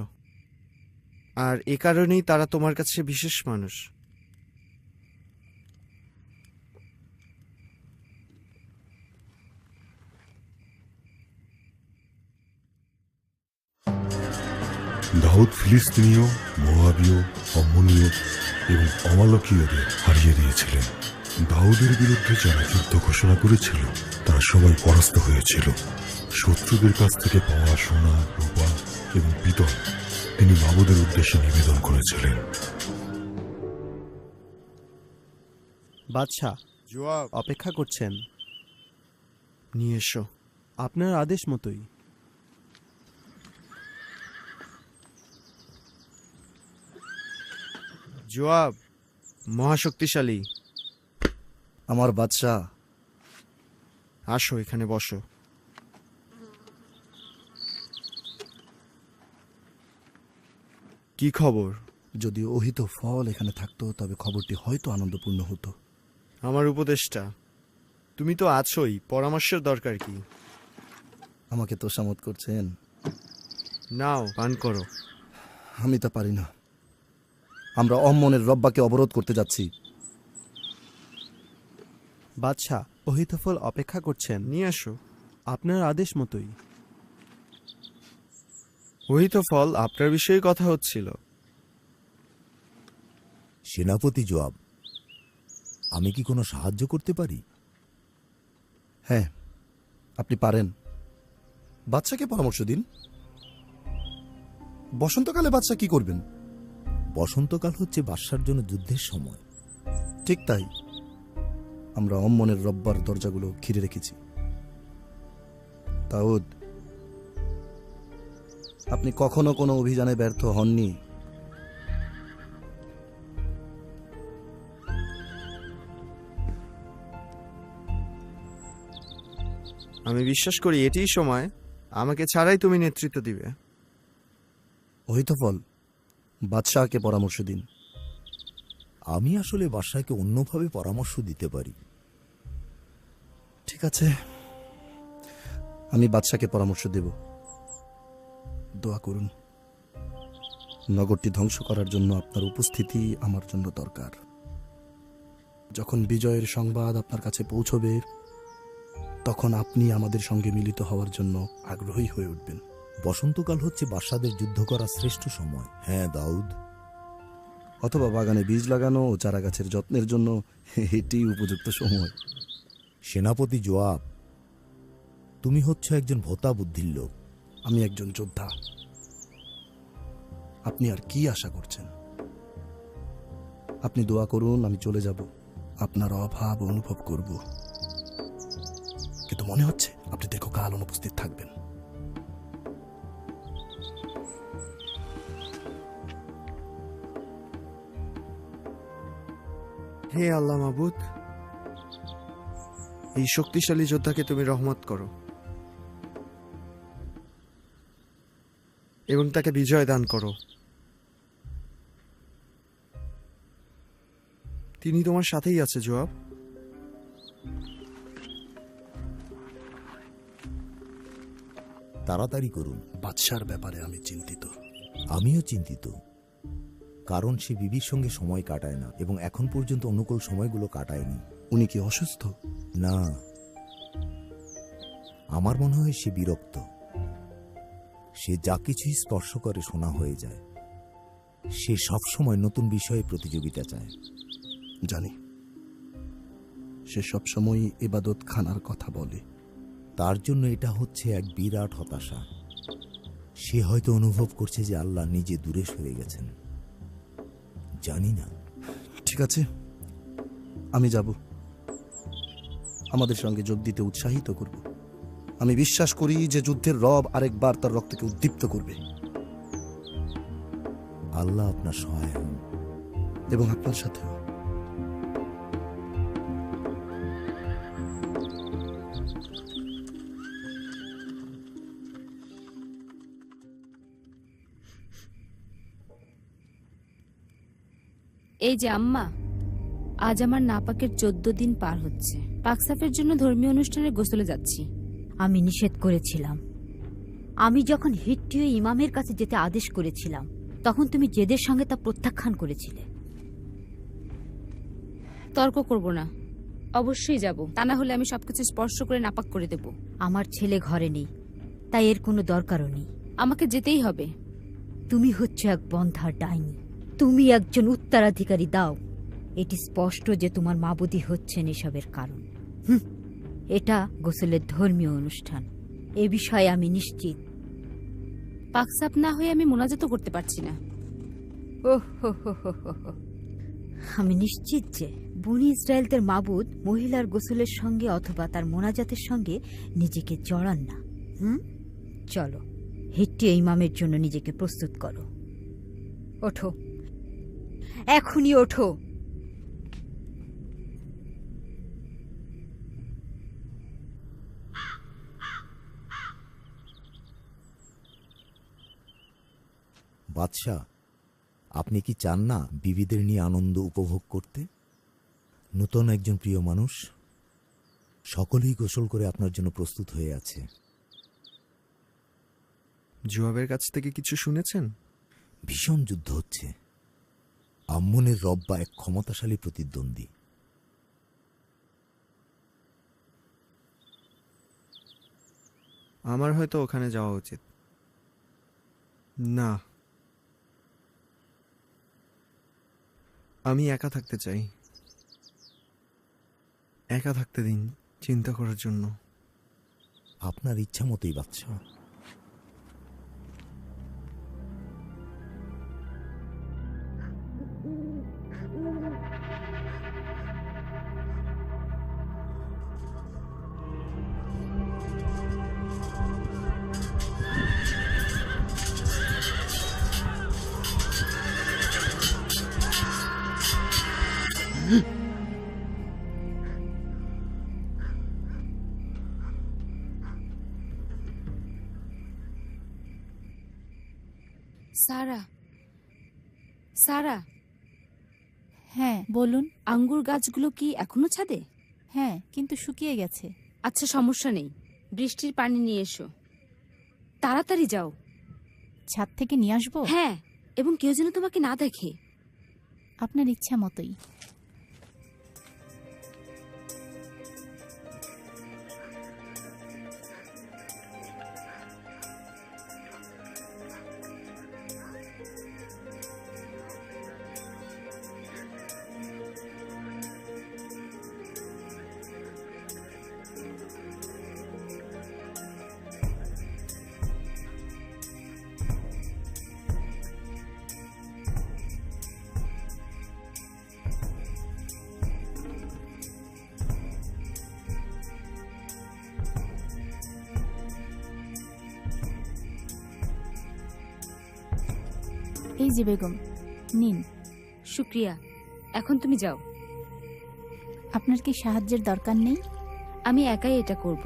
G: আর এ কারণেই তারা তোমার কাছে বিশেষ মানুষ।
M: দাউদ ফিলিস্তিনীয়, মোয়াবীয়, অম্মনীয় এবং অমালকীয়দের হারিয়ে দিয়েছিলেন। দাউদের বিরুদ্ধে যারা যুদ্ধ ঘোষণা করেছিল তারা সবাই পরাস্ত হয়েছিল। শত্রুদের কাছ থেকে পাওয়া সোনা, রূপা এবং পিতল তিনি মাবুদের উদ্দেশ্যে নিবেদন করেছিলেন।
P: বাদশাহ অপেক্ষা করছেন,
G: নিয়ে এসো।
P: আপনার আদেশ মতোই।
G: জোয়াব মহাশক্তিশালী।
F: আমার বাদশাহ,
G: আসো, এখানে বসো। কি খবর?
F: যদি অহিত ফল এখানে থাকতো তবে খবরটি হয়তো আনন্দপূর্ণ হতো।
G: আমার উপদেষ্টা, তুমি তো আছোই, পরামর্শের দরকার কি?
F: আমাকে তোষামত করছেন?
G: নাও, পান করো।
F: আমি তা পারি না। আমরা অম্মনের রব্বাকে অবরোধ করতে যাচ্ছি।
P: বাদশাহ অহিতফল অপেক্ষা করছেন,
G: নিয়ে আসো।
P: আপনার আদেশ মতোই।
G: ওই তো ফল, আপনার বিষয়ে কথা হচ্ছিল।
Q: সেনাপতি জোয়াব, আমি কি কোনো সাহায্য করতে পারি?
F: হ্যাঁ, আপনি পারেন। বাদশাকে পরামর্শ দিন। বসন্তকালে বাদশা কি করবেন?
Q: বসন্তকাল হচ্ছে বাদশার জন্য যুদ্ধের সময়।
F: ঠিক তাই। আমরা অম্মনের রব্বার দরজাগুলো ঘিরে রেখেছি। দাউদ, আপনি কখনো কোনো অভিযানে ব্যর্থ হননি।
G: আমি বিশ্বাস করি এটিই সময়, আমাকে ছাড়াই তুমি নেতৃত্ব দিবে।
F: অহিতফল, বাদশাহকে পরামর্শ দিন।
Q: আমি আসলে বাদশাকে অন্যভাবে পরামর্শ দিতে পারি।
F: ঠিক আছে, আমি বাদশাকে পরামর্শ দেব। দোয়া করুন। নগরটি ধ্বংস করার জন্য আপনার উপস্থিতি আমার জন্য দরকার। যখন বিজয়ের সংবাদ আপনার কাছে পৌঁছবে তখন আপনি আমাদের সঙ্গে মিলিত হওয়ার জন্য আগ্রহী হয়ে উঠবেন।
Q: বসন্তকাল হচ্ছে বাদশাদের যুদ্ধ করার শ্রেষ্ঠ সময়। হ্যাঁ দাউদ।
F: অথবা বাগানে বীজ লাগানো ও চারা গাছের যত্নের জন্য এটি উপযুক্ত সময়।
Q: সেনাপতি জোয়াব, তুমি হচ্ছে একজন ভোতা বুদ্ধির লোক।
F: আমি একজন যোদ্ধা। আপনি আর কি আশা করছেন? আপনি দোয়া করুন, আমি চলে যাব। আপনার অভাব অনুভব করব, কিন্তু মনে হচ্ছে আপনি দীর্ঘকাল অনুপস্থিত থাকবেন।
G: হে আল্লাহ মাবুদ, এই শক্তিশালী যোদ্ধাকে তুমি রহমত করো এবং তাকে বিজয় দান করো। তিনি তোমার সাথেই আছে জোয়াব।
Q: তাড়াতাড়ি করুন।
F: বাদশার ব্যাপারে আমি চিন্তিত।
Q: আমিও চিন্তিত, কারণ সে বিবির সঙ্গে সময় কাটায় না এবং এখন পর্যন্ত অনুকূল সময়গুলো কাটায়নি।
F: উনি কি অসুস্থ?
Q: না, আমার মনে হয় সে বিরক্ত। সে যা কিছুই স্পর্শ করে শোনা হয়ে যায়। সে সবসময় নতুন বিষয়ে প্রতিযোগিতা চায়।
F: জানি, সে সবসময় ইবাদত খানার কথা বলে।
Q: তার জন্য এটা হচ্ছে এক বিরাট হতাশা। সে হয়তো অনুভব করছে যে আল্লাহ নিজে দূরে সরে গেছেন। জানি না।
F: ঠিক আছে, আমি যাব। আমাদের সঙ্গে যোগ দিতে উৎসাহিত করব। আমি বিশ্বাস করি যে যুদ্ধের রব আরেকবার তার রক্তকে উদ্দীপ্ত করবে।
Q: আল্লাহ আপনার সহায় হন।
F: এবং আপনার সাথেও।
O: এই যে আম্মা, আজ আমার নাপাকের 14 দিন পার হচ্ছে। পাকসাফের জন্য ধর্মীয় অনুষ্ঠানে গোসলে যাচ্ছি।
K: আমি নিষেধ করেছিলাম। আমি যখন হিট্টীয় ইমামের কাছে যেতে আদেশ করেছিলাম তখন তুমি জেদের সঙ্গে তা প্রত্যাখ্যান করেছিলে।
O: তর্ক করব না, অবশ্যই যাব। তা না হলে আমি সবকিছু স্পর্শ করে নাপাক করে দেব।
K: আমার ছেলে ঘরে নেই, তাই এর কোনো দরকারও নেই।
O: আমাকে যেতেই হবে।
K: তুমি হচ্ছ এক বন্ধার ডাইনি। তুমি একজন উত্তরাধিকারী দাও। এটি স্পষ্ট যে তোমার মাবুদি হচ্ছেন এসবের কারণ। এটা গোসলের ধর্মীয় অনুষ্ঠান, এ বিষয়ে আমি নিশ্চিত।
O: পাকসাপ না হয়ে আমি মোনাজাতও করতে পারছি না।
K: আমি নিশ্চিত যে বনি ইসরায়েলদের মাবুদ মহিলার গোসলের সঙ্গে অথবা তার মোনাজাতের সঙ্গে নিজেকে জড়ান না। চলো, হিট্টি ইমামের জন্য নিজেকে প্রস্তুত করো। ওঠো, এখনই ওঠো।
Q: বাদশাহ, আপনি কি চান না বিবিদের নিয়ে আনন্দ উপভোগ করতে? নূতন একজন প্রিয় মানুষ, সকলেই গোসল করে আপনার জন্য প্রস্তুত হয়ে আছে।
G: জুয়াবের কাছ থেকে কিছু শুনেছেন?
Q: ভীষণ যুদ্ধ হচ্ছে। আম্মনের রব্বা এক ক্ষমতাশালী প্রতিদ্বন্দ্বী।
G: আমার হয়তো ওখানে যাওয়া উচিত। না, আমি একা থাকতে চাই। একা থাকতে দিন চিন্তা করার জন্য।
Q: আপনার ইচ্ছা মতোই বাদশাহ।
O: সারা, সারা।
R: হ্যাঁ বলুন।
O: আঙ্গুর গাছগুলো কি এখনো ছাদে?
R: হ্যাঁ, কিন্তু শুকিয়ে গেছে।
O: আচ্ছা, সমস্যা নেই, বৃষ্টির পানি নিয়ে এসো। তাড়াতাড়ি যাও।
R: ছাদ থেকে নিয়ে আসবো?
O: হ্যাঁ, এবং কেউ যেন তোমাকে না দেখে।
R: আপনার ইচ্ছা মতোই। এই যে বেগম, নিন।
O: শুক্রিয়া, এখন তুমি যাও।
R: আপনার কি সাহায্যের দরকার নেই?
O: আমি একাই এটা করব।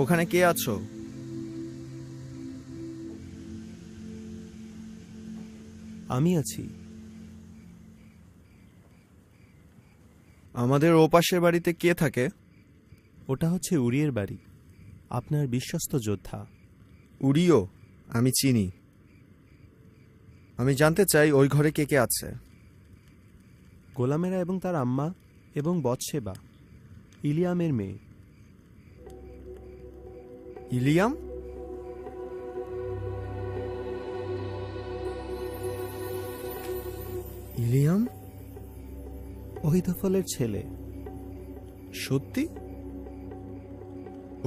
G: ওখানে কে আছো?
P: আমি আছি।
G: আমাদের ওপাশের বাড়িতে কে থাকে?
P: ওটা হচ্ছে উরিয়ের বাড়ি, আপনার বিশ্বস্ত যোদ্ধা।
G: উরিও আমি চিনি। আমি জানতে চাই ওই ঘরে কে কে আছে।
P: গোলামেরা এবং তার আম্মা এবং বৎসেবা, ইলিয়ামের মেয়ে।
G: ইলিয়াম? ইলিয়াম
P: অহিতোফলের ছেলে।
G: সত্যি?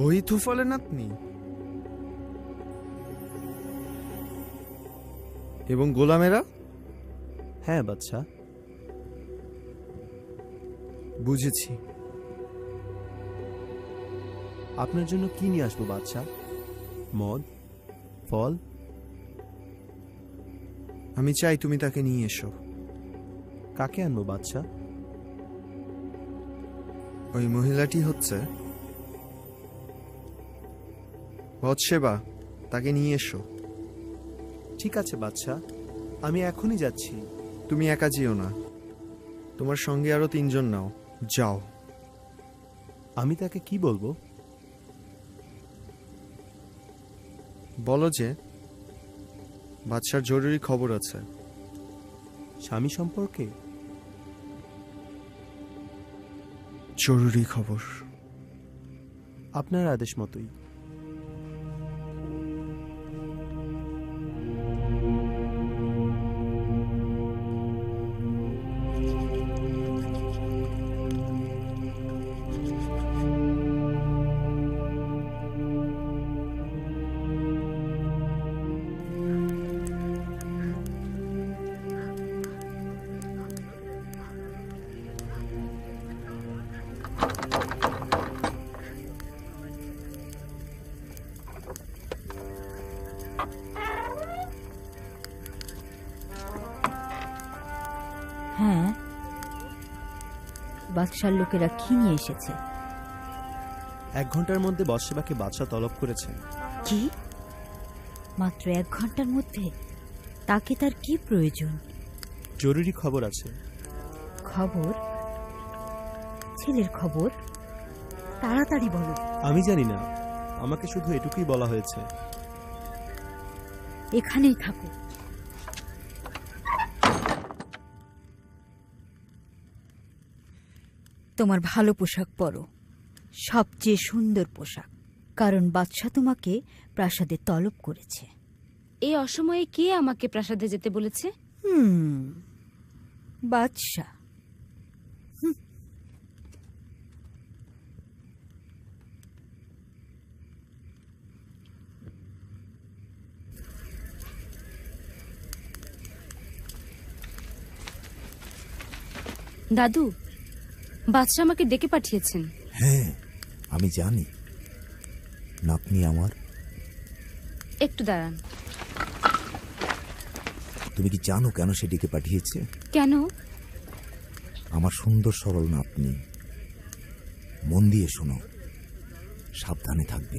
G: অহিতোফলের নাতনি? এবং গোলামেরা?
P: হ্যাঁ বাদশাহ,
G: বুঝেছি।
P: আপনার জন্য কি নিয়ে আসবো বাদশাহ? মদ, ফল?
G: আমি চাই তুমি তাকে নিয়ে এসো।
P: কাকে আনবো বাদশাহ?
G: ওই মহিলাটি হচ্ছে বৎসেবা, তাকে নিয়ে এসো।
P: ঠিক আছে বাদশাহ, আমি এখনই যাচ্ছি।
G: তুমি একা যেও না, তোমার সঙ্গে আরো 3 জন নাও। যাও।
P: আমি তাকে কি বলবো?
G: বলো যে বাদশার জরুরি খবর আছে।
P: স্বামী সম্পর্কে?
G: জরুরি খবর।
P: আপনার আদেশ মতোই।
K: হ্যাঁ, বাদশার লোকেরা কি নিয়ে এসেছে?
P: 1 ঘন্টার মধ্যে বৎসেবাকে বাদশাহ তলব করেছেন।
K: কি? মাত্র 1 ঘন্টার মধ্যে? তাকে তার কি প্রয়োজন?
P: জরুরি খবর আছে।
K: খবর? ছেলের খবর? তাড়াতাড়ি বলো।
P: আমি জানি না, আমাকে শুধু এটুকুই বলা হয়েছে।
K: এখানেই থাকো। তোমার ভালো পোশাক পরো, সবচেয়ে সুন্দর পোশাক, কারণ বাদশাহ তোমাকে প্রাসাদে তলব করেছে।
O: এই অসময়ে কে আমাকে প্রাসাদে যেতে বলেছে?
K: বাদশাহ।
O: দাদু, বাদশাহ আমাকে ডেকে পাঠিয়েছেন।
Q: হ্যাঁ, আমি জানি। নাতনি আমার।
O: একটু দাঁড়ান।
Q: তুমি কি জানো কেন সে ডেকে পাঠিয়েছে?
O: কেন?
Q: আমার সুন্দর সরল নাতনি। মন দিয়ে শোনো, সাবধানে থাকবে।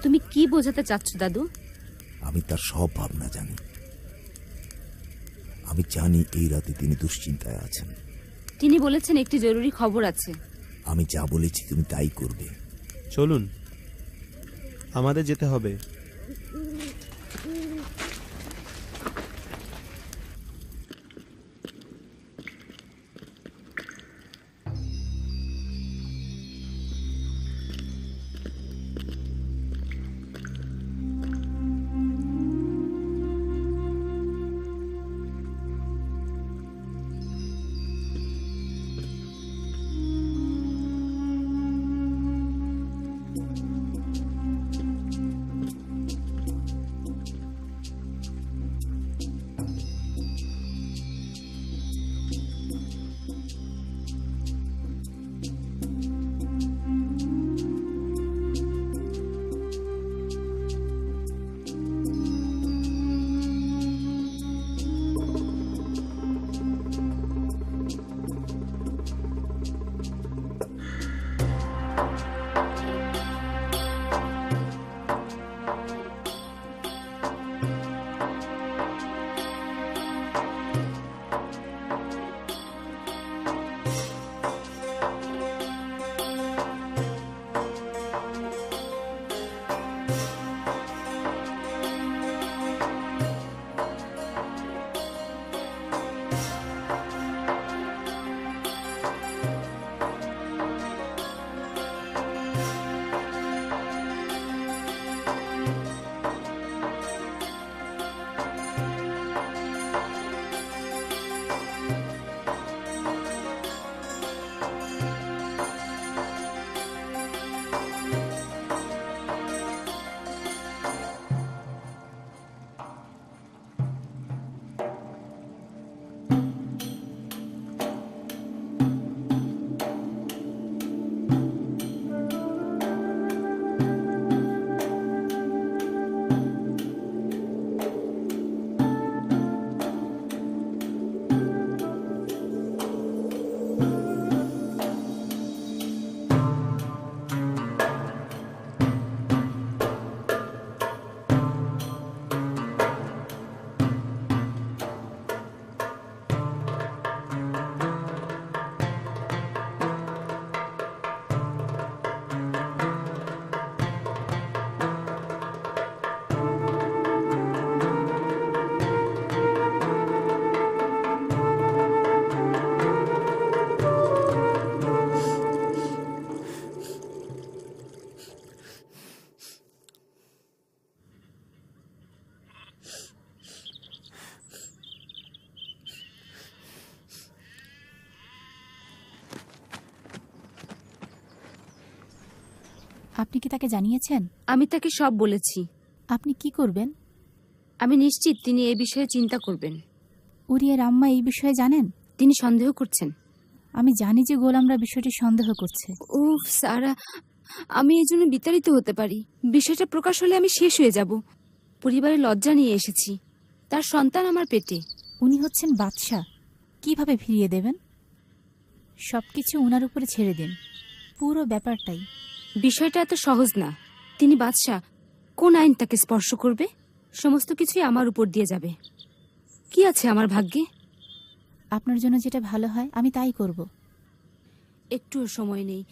O: তুমি কি বোঝাতে চাচ্ছ দাদু?
Q: আমি তার সব ভাবনা জানি। আমি জানি এই রাতে তিনি দুশ্চিন্তায় আছেন।
O: তিনি বলেছেন একটি জরুরি খবর আছে।
Q: আমি যা বলেছি তুমি তাই করবে।
P: চলুন, আমাদের যেতে হবে।
R: আপনি কি তাকে জানিয়েছেন?
O: আমি তাকে সব বলেছি।
R: আপনি কি করবেন?
O: আমি নিশ্চিত তিনি এই বিষয়ে চিন্তা করবেন।
R: উরিয়ের আম্মা এই বিষয়ে জানেন?
O: তিনি সন্দেহ করছেন।
R: আমি জানি যে গোলামরা বিষয়টি সন্দেহ করছে।
O: উফ সারা, আমি এই জন্য বিতাড়িত হতে পারি। বিষয়টা প্রকাশ হলে আমি শেষ হয়ে যাব। পরিবারের লজ্জা নিয়ে এসেছি, তার সন্তান আমার পেটে।
R: উনি হচ্ছেন বাদশাহ, কিভাবে ফিরিয়ে দেবেন? সবকিছু ওনার উপরে ছেড়ে দিন, পুরো ব্যাপারটাই।
O: বিষয়টা এত সহজ না। তিনি বাদশাহ, কোন আইন তাকে স্পর্শ করবে? সমস্ত কিছুই আমার উপর দিয়ে যাবে। কি আছে আমার ভাগ্যে?
R: আপনার জন্য যেটা ভালো হয় আমি তাই করব।
O: একটুও সময় নেই,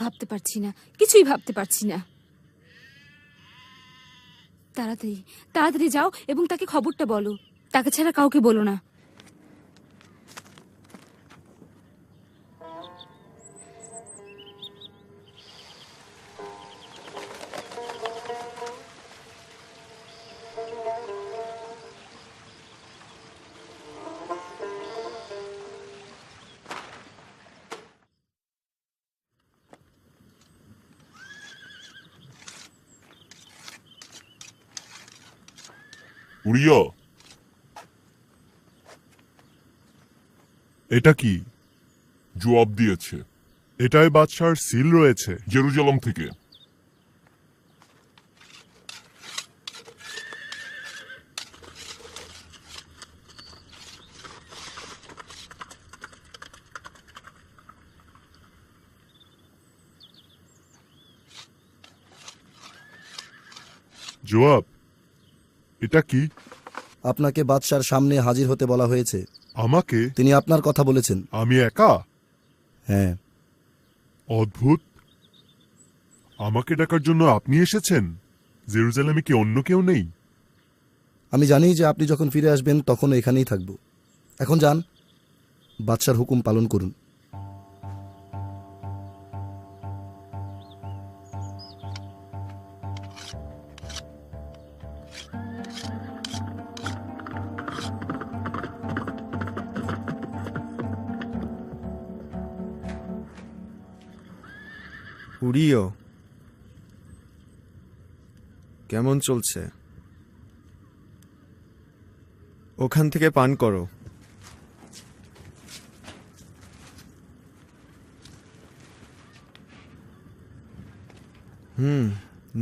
O: ভাবতে পারছি না, কিছুই ভাবতে পারছি না। তাড়াতাড়ি তাড়াতাড়ি যাও এবং তাকে খবরটা বলো। তাকে ছাড়া কাউকে বলো না।
B: উড়িয়া,
A: এটা কি?
B: জবাব দিয়েছে।
A: এটাই বাদশার সিল রয়েছে।
B: জেরুজালেম থেকে।
A: জবাব, এটা কি?
F: আপনাকে বাদশার সামনে হাজির হতে বলা হয়েছে।
A: আমাকে?
F: তিনি আপনার কথা বলেছেন।
A: আমি একা?
F: হ্যাঁ।
A: অদ্ভুত। আমাকে ডাকার জন্য আপনি এসেছেন? জেরুজালেমে কি অন্য কেউ নেই?
F: আমি জানি যে আপনি যখন ফিরে আসবেন তখন এখানেই থাকব। এখন যান, বাদশার হুকুম পালন করুন।
G: উড়িও, কেমন চলছে? ওখান থেকে পান করো।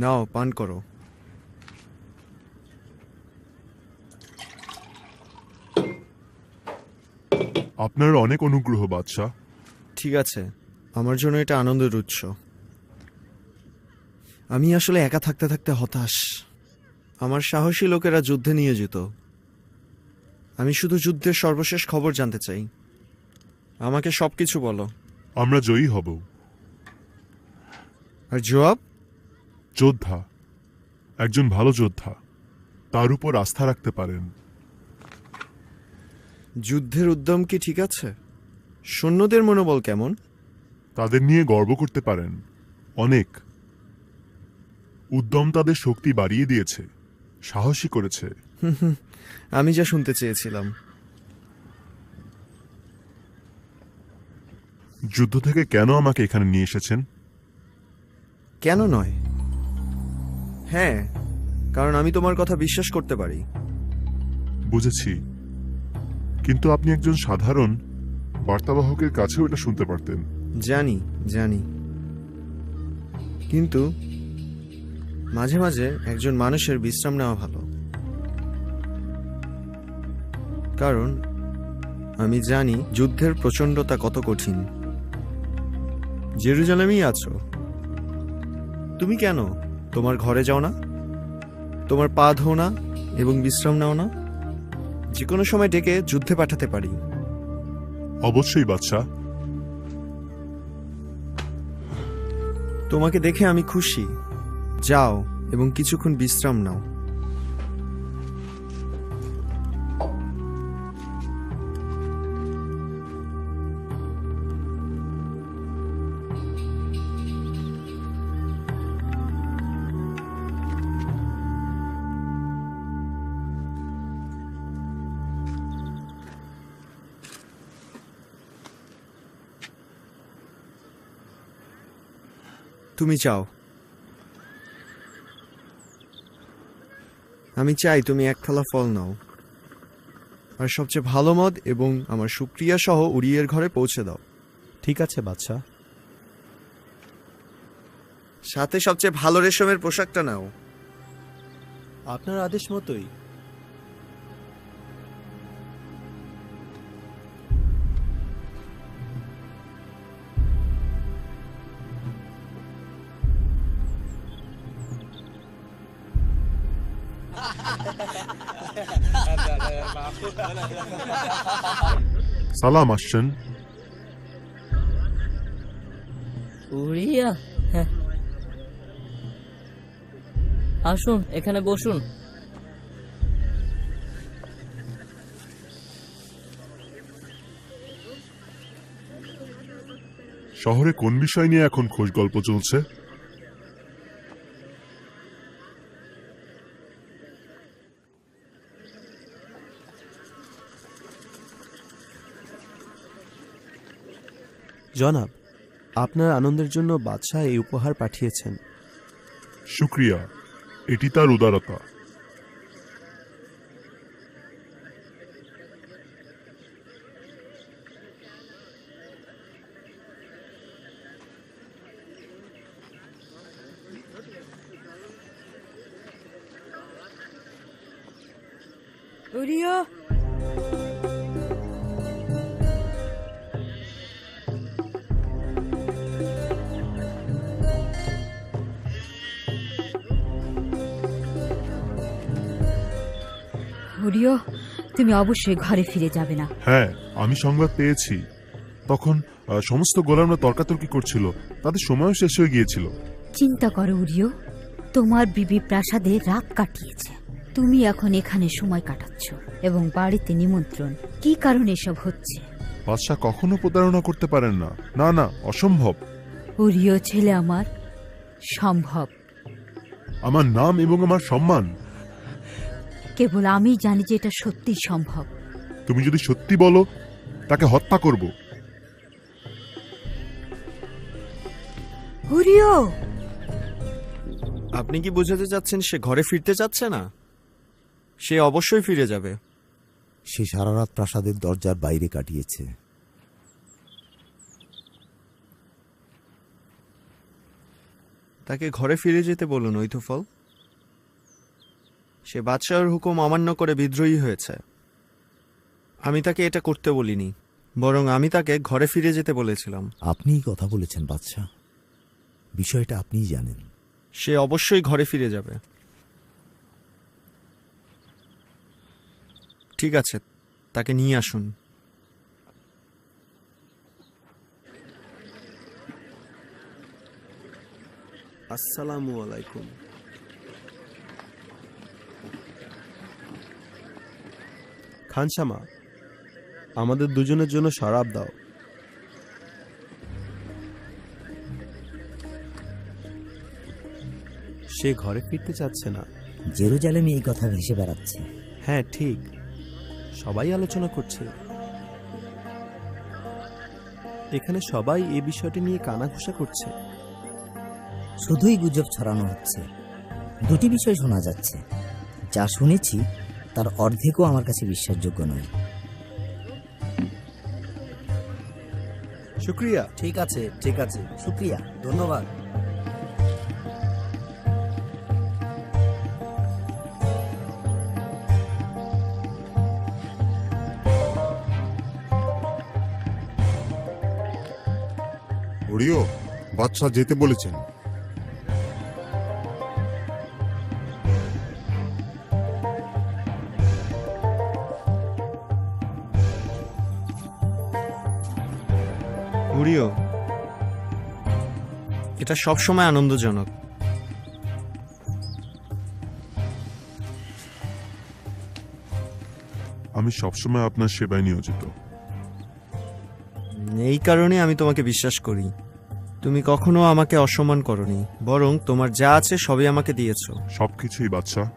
G: নাও পান করো।
A: আপনার অনেক অনুগ্রহ বাদশাহ।
G: ঠিক আছে, আমার জন্য এটা আনন্দের উৎস। আমি আসলে একা থাকতে থাকতে হতাশ। আমার সাহসী লোকেরা যুদ্ধে নিয়ে যেত। আমি শুধু যুদ্ধের সর্বশেষ খবর জানতে চাই। আমাকে সবকিছু বলো।
A: আমরা জয়ী হব।
G: আর জবাব?
A: যোদ্ধা, একজন ভালো যোদ্ধা, তার উপর আস্থা রাখতে পারেন।
G: যুদ্ধের উদ্যম কি ঠিক আছে? সৈন্যদের মনোবল কেমন?
A: তাদের নিয়ে গর্ব করতে পারেন। অনেক। উদ্যম তাদের শক্তি বাড়িয়ে দিয়েছে, সাহসী করেছে।
G: আমি যা শুনতে চেয়েছিলাম।
A: যুদ্ধ থেকে কেন আমাকে এখানে নিয়ে এসেছেন?
G: কেন নয়? হ্যাঁ, কারণ আমি তোমার কথা বিশ্বাস করতে পারি।
A: বুঝেছি, কিন্তু আপনি একজন সাধারণ বার্তাবাহকের কাছেও এটা শুনতে পারতেন।
G: জানি জানি, কিন্তু মাঝে মাঝে একজন মানুষের বিশ্রাম নেওয়া ভালো। কারণ আমি জানি যুদ্ধের প্রচণ্ডতা কত কঠিন। জেরুজালেমেই আছো তুমি, কেন তোমার ঘরে যাও না? তোমার পা ধো না এবং বিশ্রাম নাও না? যে কোনো সময় ডেকে যুদ্ধে পাঠাতে পারি।
A: অবশ্যই বাদশাহ।
G: তোমাকে দেখে আমি খুশি। যাও এবং কিছুক্ষণ বিশ্রাম নাও। তুমি চাও। আমি চাই তুমি এক থালা ফল নাও, আর সবচেয়ে ভালো মদ এবং আমার সুক্রিয়া সহ উড়িয়ের ঘরে পৌঁছে দাও।
P: ঠিক আছে বাদশাহ।
G: সাথে সবচেয়ে ভালো রেশমের পোশাকটা নাও।
P: আপনার আদেশ মতোই।
M: সালাম আসছেন।
H: উড়িয়া, হ্যাঁ আসুন, এখানে বসুন।
M: শহরে কোন বিষয় নিয়ে এখন খোঁজ গল্প চলছে?
P: জনাব, আপনার আনন্দের জন্য বাদশাহ এই উপহার পাঠিয়েছেন।
M: শুক্রিয়া, এটি তার উদারতা।
O: উড়িয়া,
K: হরিও, তুমি অবশ্যই ঘরে ফিরে যাবে না।
M: হ্যাঁ, আমি সংবাদ পেয়েছি। তখন সমস্ত গোলামরা তর্কাতর্কি করছিল, তাদের সময়ও শেষ হয়ে গিয়েছিল।
K: চিন্তা করো উরিও, তোমার বিবি প্রাসাদে রাত কাটিয়েছে, তুমি এখন এখানে সময় কাটাচ্ছ এবং বাড়িতে নিমন্ত্রণ। কি কারণে এসব হচ্ছে?
M: বাদশাহ কখনো প্রতারণা করতে পারেন না। না না, অসম্ভব।
K: উরিও ছেলে আমার, সম্ভব।
M: আমার নাম এবং আমার সম্মান।
K: কেবল আমি জানি যে এটা সত্যি সম্ভব।
M: তুমি যদি সত্যি বলো, তাকে হত্যা করব।
K: উরিও,
G: আপনি কি বোঝাতে চাচ্ছেন সে ঘরে ফিরতে চাচ্ছে না? সে অবশ্যই ফিরে যাবে।
Q: সে সারা রাত প্রাসাদের দরজার বাইরে কাটিয়েছে।
G: তাকে ঘরে ফিরে যেতে বলুন ঐথফল। সে বাদশাহর হুকুম অমান্য করে বিদ্রোহী হয়েছে। আমি তাকে এটা করতে বলিনি, বরং আমি তাকে ঘরে ফিরে যেতে বলেছিলাম।
Q: আপনিই কথা বলেছেন বাদশাহ, বিষয়টা আপনিই জানেন।
G: সে অবশ্যই ঘরে ফিরে যাবে। ঠিক আছে, তাকে নিয়ে আসুন। আসসালামু আলাইকুম।
P: খানসামা, আমাদের দুজনের জন্য শরাব দাও। সে ঘরে ফিরতে চাচ্ছে না।
Q: জেরুজালেমে এই কথা ভেসে বেড়াচ্ছে।
P: হ্যাঁ ঠিক, সবাই আলোচনা করছে। এখানে সবাই এই বিষয়টি নিয়ে কানাঘুষা করছে।
Q: শুধুই গুজব ছড়ানো হচ্ছে। দুটি বিষয় শোনা যাচ্ছে। যা শুনেছি তার অর্ধেকও আমার কাছে বিশ্বাসযোগ্য নয়।
P: শুক্রিয়া।
Q: ঠিক আছে, ঠিক আছে, শুক্রিয়া, ধন্যবাদ।
B: ওরিও, বাদশাহ যেতে বলেছেন।
G: উরিও, এটা সবসময় আনন্দজনক।
M: আমি সবসময় আপনার সেবায় নিয়োজিত।
G: এই কারণে আমি তোমাকে বিশ্বাস করি। তুমি কখনো আমাকে অসম্মান করনি, বরং তোমার যা আছে সবই আমাকে দিয়েছো।
M: সবকিছুই বাদশাহ।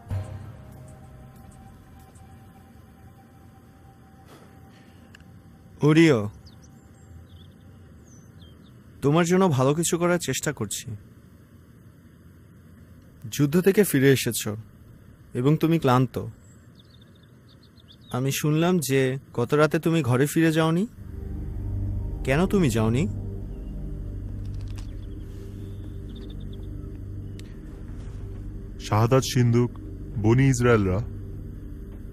G: উরিও, তোমার জন্য ভালো কিছু করার চেষ্টা করছি। যুদ্ধ থেকে ফিরে এসেছো এবং তুমি ক্লান্ত। আমি শুনলাম যে গত রাতে তুমি ঘরে ফিরে যাওনি। কেন তুমি যাওনি?
S: শাহাদাত সিন্ধুক বনি ইসরায়েলরা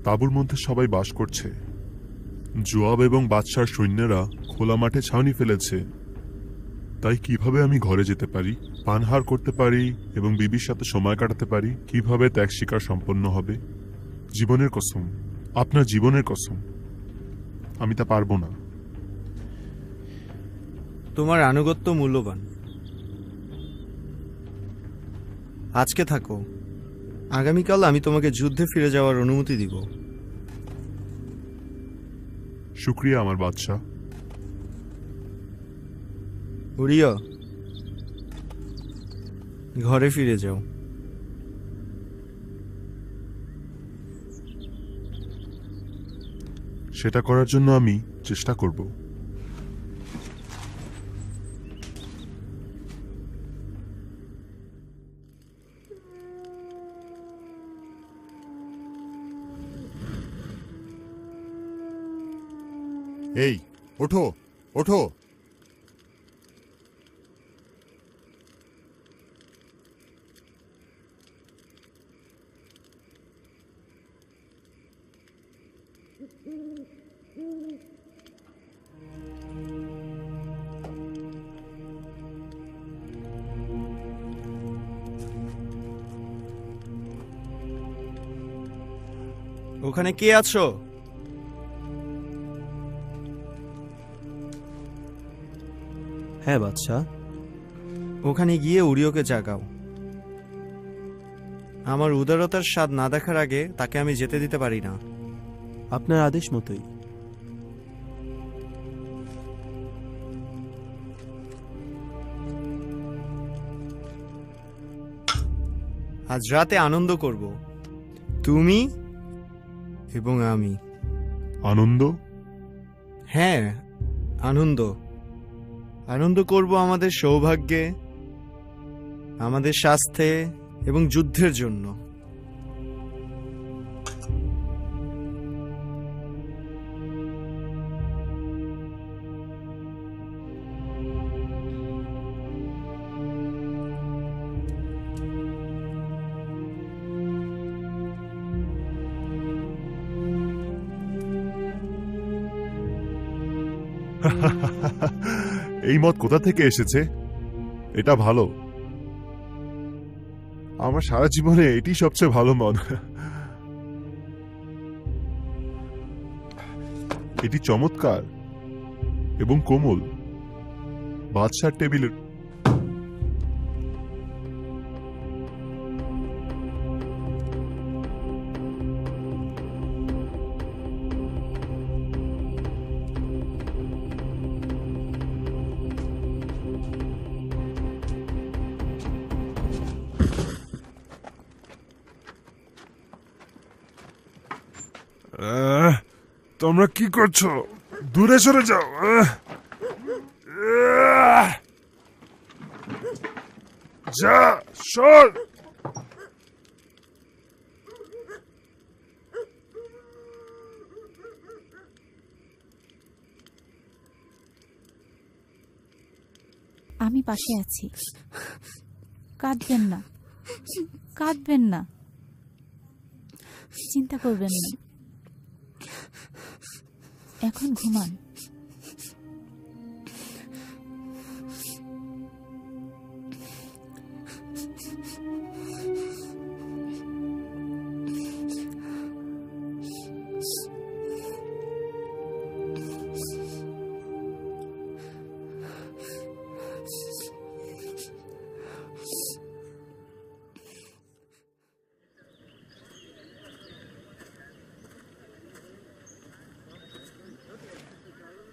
S: তাঁবুর মধ্যে সবাই বাস করছে। জোয়াব এবং বাদশার সৈন্যরা খোলা মাঠে ছাউনি ফেলেছে। তাই কিভাবে আমি ঘরে যেতে পারি, পানহার করতে পারি এবং বিবির সাথে সময় কাটাতে পারি? কিভাবে ত্যাগ স্বীকার সম্পন্ন হবে? জীবনের কসম, আপনার জীবনের কসম, আমি তা পারবো না।
G: তোমার আনুগত্য মূল্যবান। আজকে থাকো, আগামীকাল আমি তোমাকে যুদ্ধে ফিরে যাওয়ার অনুমতি দিব।
S: শুক্রিয়া আমার বাদশা।
G: উড়িয়া, ঘরে ফিরে যাও।
S: সেটা করার জন্য আমি চেষ্টা করব।
C: এই ওঠো, ওঠো।
G: ওখানে কে আছো?
P: হ্যাঁ বাদশাহ।
G: ওখানে গিয়ে উড়িওকে জাগাও। আমার উদারতার স্বাদ না দেখার আগে তাকে আমি যেতে দিতে পারি না।
P: আপনার আদেশ মতোই।
G: আজ রাতে আনন্দ করব, তুমি এবং আমি।
S: আনন্দ?
G: হ্যাঁ, আনন্দ। আনন্দ করব আমাদের সৌভাগ্যে, আমাদের স্বাস্থ্যে এবং যুদ্ধের জন্য।
S: এই মত কোথা থেকে এসেছে? এটা ভালো। আমার সারা জীবনে এটি সবচেয়ে ভালো মত। এটি চমৎকার এবং কোমল। বাদশার টেবিলের তোমরা কি করছো? দূরে সরে যাও। যা, সর।
R: আমি পাশে আছি, কাঁদবেন না, কাঁদবেন না, চিন্তা করবেন না। এখন ঘুমান।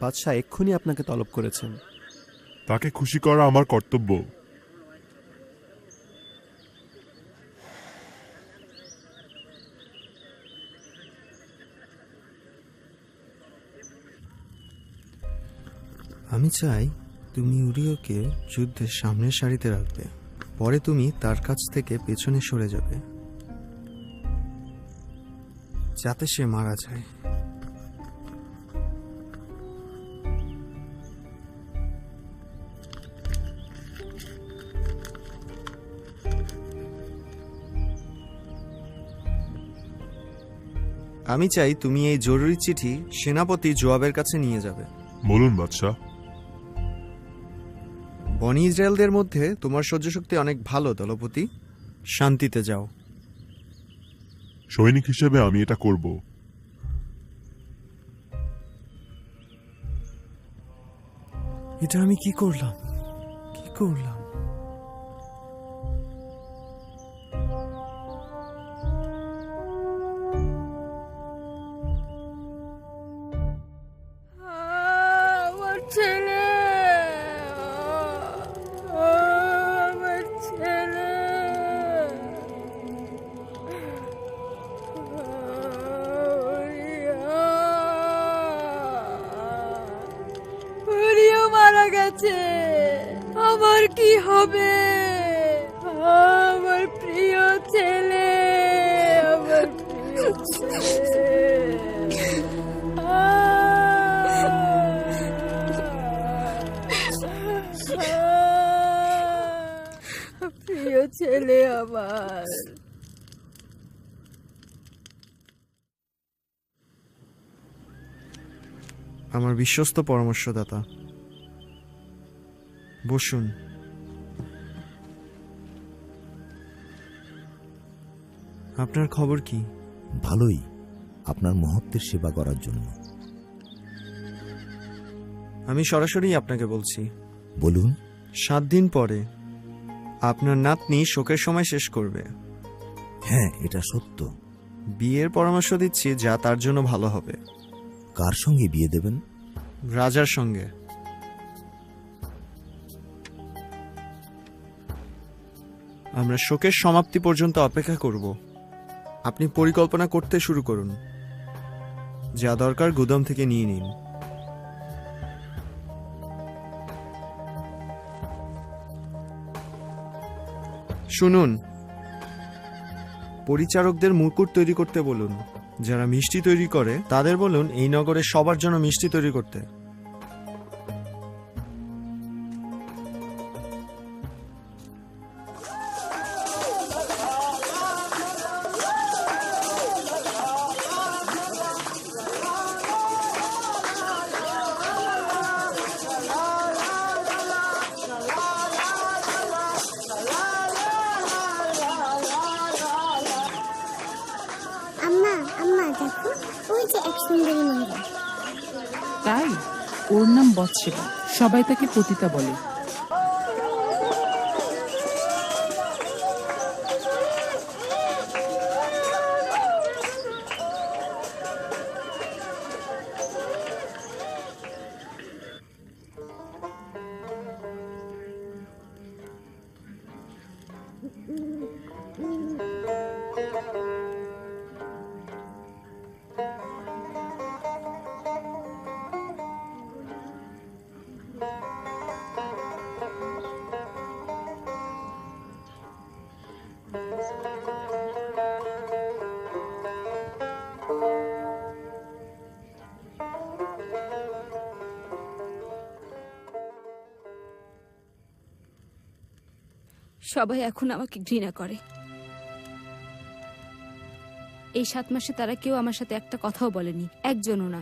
P: বাদশাহ এক্ষুনি আপনাকে তলব করেছেন।
S: তাকে খুশি করা আমার কর্তব্য।
G: আমি চাই তুমি উড়িওকে যুদ্ধের সামনের সারিতে রাখবে। পরে তুমি তার কাছ থেকে পেছনে সরে যাবে, যাতে সে মারা যায়। আমি চাই তুমি এই জরুরি চিঠি সেনাপতি জোয়াবের কাছে নিয়ে যাবে।
S: বলুন বাদশাহ।
G: বনি ইসরায়েলদের মধ্যে তোমার সহ্য শক্তি অনেক ভালো দলপতি। শান্তিতে যাও।
S: সৈনিক হিসেবে আমি এটা করব।
G: এটা আমি কি করলাম, কি করলাম?
T: আমার ছেলে, আমার ছেলে, উরিও মারা গেছে। আমার কি হবে? আমার প্রিয় ছেলে, আমার প্রিয় ছেলে। প্রিয় ছেলে আমার।
G: আমার বিশ্বস্ত পরামর্শদাতা, বসুন। আপনার খবর কি?
Q: ভালোই, আপনার মহত্বের সেবা করার জন্য।
G: আমি সরাসরি আপনাকে বলছি।
Q: বলুন।
G: 7 দিন পরে আপনার নাতনি শোকের সময় শেষ করবে।
Q: হ্যাঁ, এটা সত্য।
G: বিয়ের পরামর্শ দিচ্ছি, যা তার জন্য ভালো হবে।
Q: কার সঙ্গে বিয়ে দেবেন?
G: রাজার সঙ্গে। আমরা শোকের সমাপ্তি পর্যন্ত অপেক্ষা করব। আপনি পরিকল্পনা করতে শুরু করুন। যা দরকার গুদাম থেকে নিয়ে নিন। শুনুন, পরিচারকদের মুকুট তৈরি করতে বলুন। যারা মিষ্টি তৈরি করে তাদের বলুন এই নগরে সবার জন্য মিষ্টি তৈরি করতে।
N: আম্মা আম্মা দেখো, ওই যে এক সুন্দরী মহিলা।
U: তাই? ওর নাম বৎসেবা, সবাই তাকে পতিতা বলে।
O: সবাই এখন আমাকে ঘৃণা করে। এই 7 মাসে তারা কেউ আমার সাথে একটা কথাও বলেনি, একজনও না।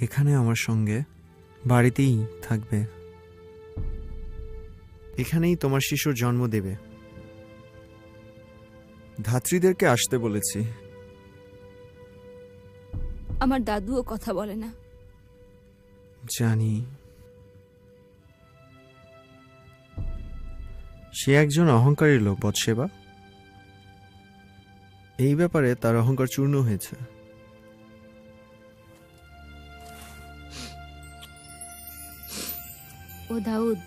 G: এখানে আমার সঙ্গে বাড়িতেই থাকবে। এখানেই তোমার শিশুর জন্ম দেবে। ধাত্রীদেরকে আসতে বলেছি।
O: আমার দাদুও কথা বলে না।
G: জানি। সে একজন অহংকারী লোক বৎসেবা। এই ব্যাপারে তার অহংকার চূর্ণ হয়েছে।
O: ও দাউদ,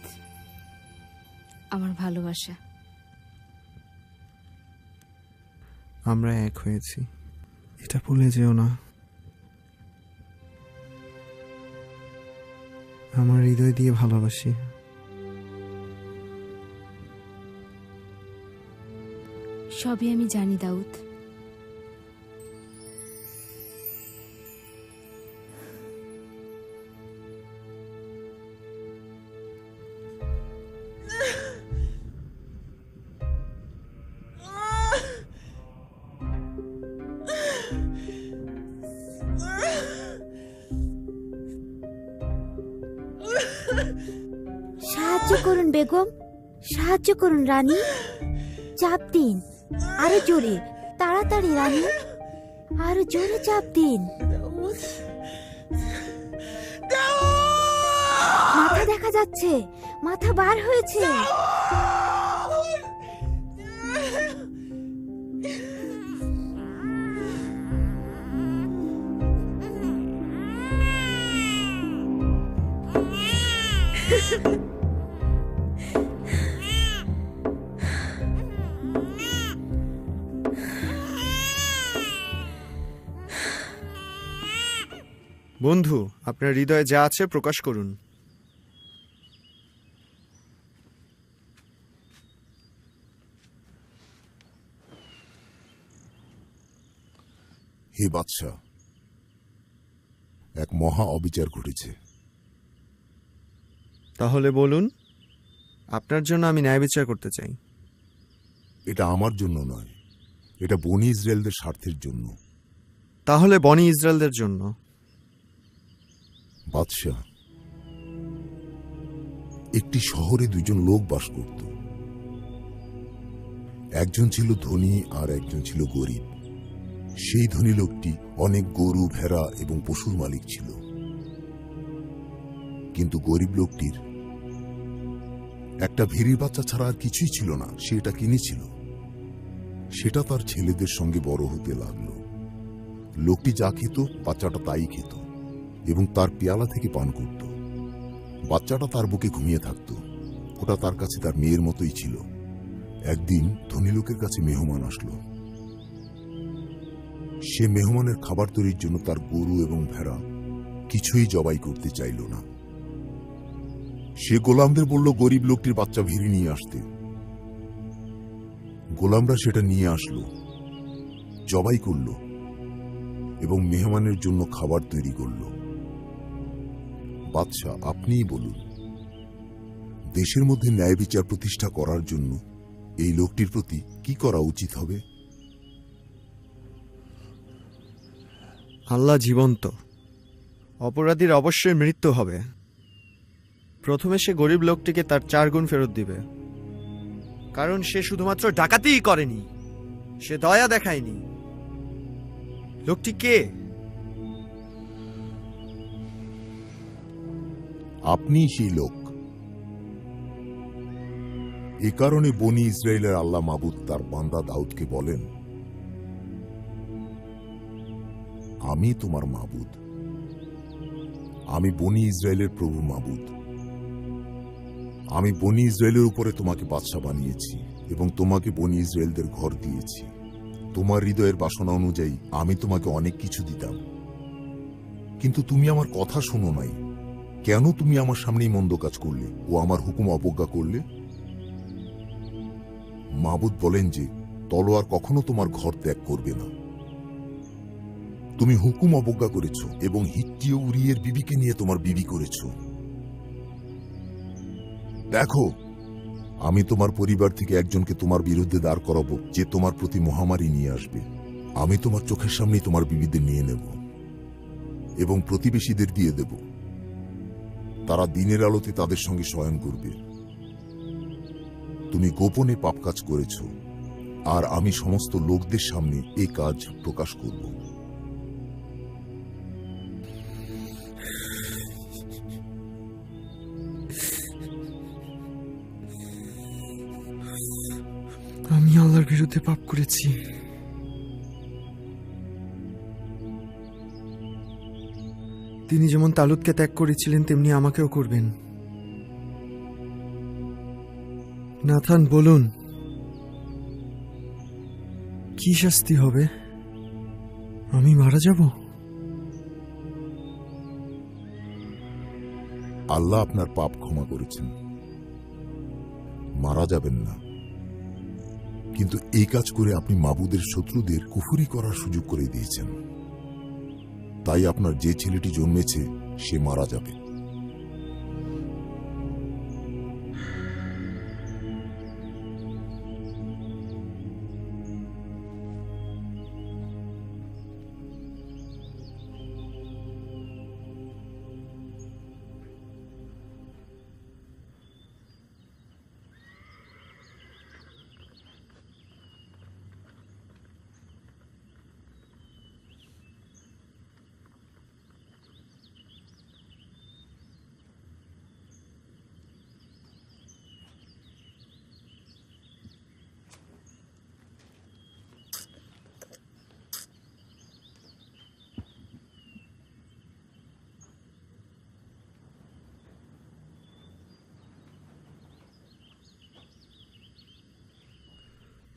O: আমার ভালোবাসা।
G: আমরা এক হয়েছি, এটা ভুলে যেও না। আমার হৃদয় দিয়ে ভালোবাসি।
O: সবই আমি জানি দাউদ।
K: সাহায্য করুন বেগম, সাহায্য করুন রানী। চাপ দিন, আরো জোরে, তাড়াতাড়ি রানী, আরো জোরে চাপ দিন। মাথা দেখা যাচ্ছে, মাথা বার হয়েছে।
G: বন্ধু, আপনার হৃদয়ে যা আছে প্রকাশ করুন।
B: হে বাদশাহ, এক মহা অবিচার ঘটেছে।
G: তাহলে বলুন, আপনার জন্য আমি ন্যায় বিচার করতে চাই।
B: এটা আমার জন্য নয়, এটা বনি ইসরায়েলদের স্বার্থের জন্য।
G: তাহলে বনি ইসরায়েলদের জন্য।
B: বাদশাহ, একটি শহরে দুজন লোক বাস করত। একজন ছিল ধনী আর একজন ছিল গরিব। সেই ধনী লোকটি অনেক গরু, ভেড়া এবং পশুর মালিক ছিল, কিন্তু গরিব লোকটির একটা ভেড়ির বাচ্চা ছাড়া আর কিছুই ছিল না। সে এটা কিনেছিল, সেটা তার ছেলেদের সঙ্গে বড় হতে লাগলো। লোকটি যা খেত বাচ্চাটা তাই খেত এবং তার পেয়ালা থেকে পান করত। বাচ্চাটা তার বুকে ঘুমিয়ে থাকত। ওটা তার কাছে তার মেয়ের মতোই ছিল। একদিন ধনী লোকের কাছে মেহমান আসলো। সে মেহমানের খাবার তৈরির জন্য তার গরু এবং ভেড়া কিছুই জবাই করতে চাইল না। সে গোলামদের বলল গরিব লোকটির বাচ্চা ভেড়ি নিয়ে আসতে। গোলামরা সেটা নিয়ে আসলো, জবাই করল এবং মেহমানের জন্য খাবার তৈরি করল। বাদশাহ, আপনিই বলুন, দেশের মধ্যে ন্যায় বিচার প্রতিষ্ঠা করার জন্য এই লোকটির প্রতি কি করা উচিত হবে?
G: আল্লাহ জীবন্ত, অপরাধীর অবশ্যই মৃত্যু হবে। প্রথমে সে গরিব লোকটিকে তার 4 গুণ ফেরত দিবে, কারণ সে শুধুমাত্র ডাকাতিই করেনি, সে দয়া দেখায়নি। লোকটি কে?
B: আপনি সেই লোক। এ কারণে বনি ইসরায়েলের আল্লাহ মাবুদ তার বান্দা দাউদকে বলেন, আমি তোমার মাবুদ, আমি বনি ইসরায়েলের প্রভু মাবুদ। আমি বনি ইসরায়েলের উপরে তোমাকে বাদশা বানিয়েছি এবং তোমাকে বনি ইসরায়েলদের ঘর দিয়েছি। তোমার হৃদয়ের বাসনা অনুযায়ী আমি তোমাকে অনেক কিছু দিতাম, কিন্তু তুমি আমার কথা শোনো নাই। কেন তুমি আমার সামনেই মন্দ কাজ করলে ও আমার হুকুম অবজ্ঞা করলে? মাবুদ বলেন যে তলোয়ার কখনো তোমার ঘর ত্যাগ করবে না। তুমি হুকুম অবজ্ঞা করেছ এবং হিত্তীয় উরিয়ের বিবিকে নিয়ে তোমার বিবি করেছ। দেখো, আমি তোমার পরিবার থেকে একজনকে তোমার বিরুদ্ধে দাঁড় করাবো, যে তোমার প্রতি মহামারী নিয়ে আসবে। আমি তোমার চোখের সামনেই তোমার বিবিদের নিয়ে নেব এবং প্রতিবেশীদের দিয়ে দেব। তারা দিনের আলোতে তাদের সঙ্গে শয়ন করবে। তুমি গোপনে পাপ কাজ করেছ, আর আমি সমস্ত লোকদের সামনে এই কাজ প্রকাশ করব।
G: আমি আল্লাহর বিরুদ্ধে পাপ করেছি। তিনি যেমন তালুতকে ত্যাগ করেছিলেন তেমনি আমাকেও করবেন। নাথান, বলুন, কি কি শাস্তি হবে? আমি মারা যাব?
Q: আল্লাহ আপনার পাপ ক্ষমা করেছেন, মারা যাবেন না। কিন্তু এই কাজ করে আপনি মাবুদের শত্রুদের কুফরি করার সুযোগ করে দিয়েছেন। তাই আপনার যে ছেলেটি জন্মেছে সে মারা যাবে।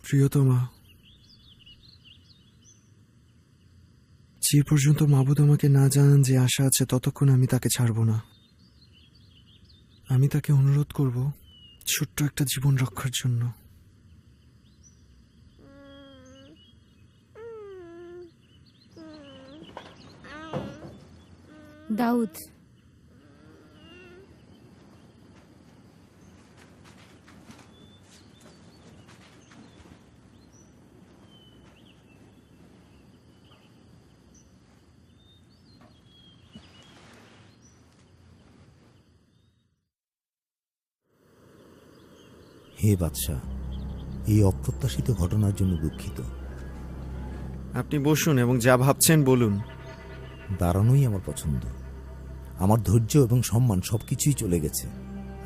G: প্রিয়তমা, যে পর্যন্ত মাবুদ আমাকে না জানান যে আশা আছে, ততক্ষণ আমি তাকে ছাড়ব না। আমি তাকে অনুরোধ করব ছোট্ট একটা জীবন রক্ষার জন্য।
O: দাউদ,
Q: হে বাদশাহ, এই অপ্রত্যাশিত ঘটনার জন্য দুঃখিত।
G: আপনি বসুন এবং যা ভাবছেন বলুন।
Q: দাঁড়ানোই আমার পছন্দ। আমার ধৈর্য এবং সম্মান সবকিছুই চলে গেছে।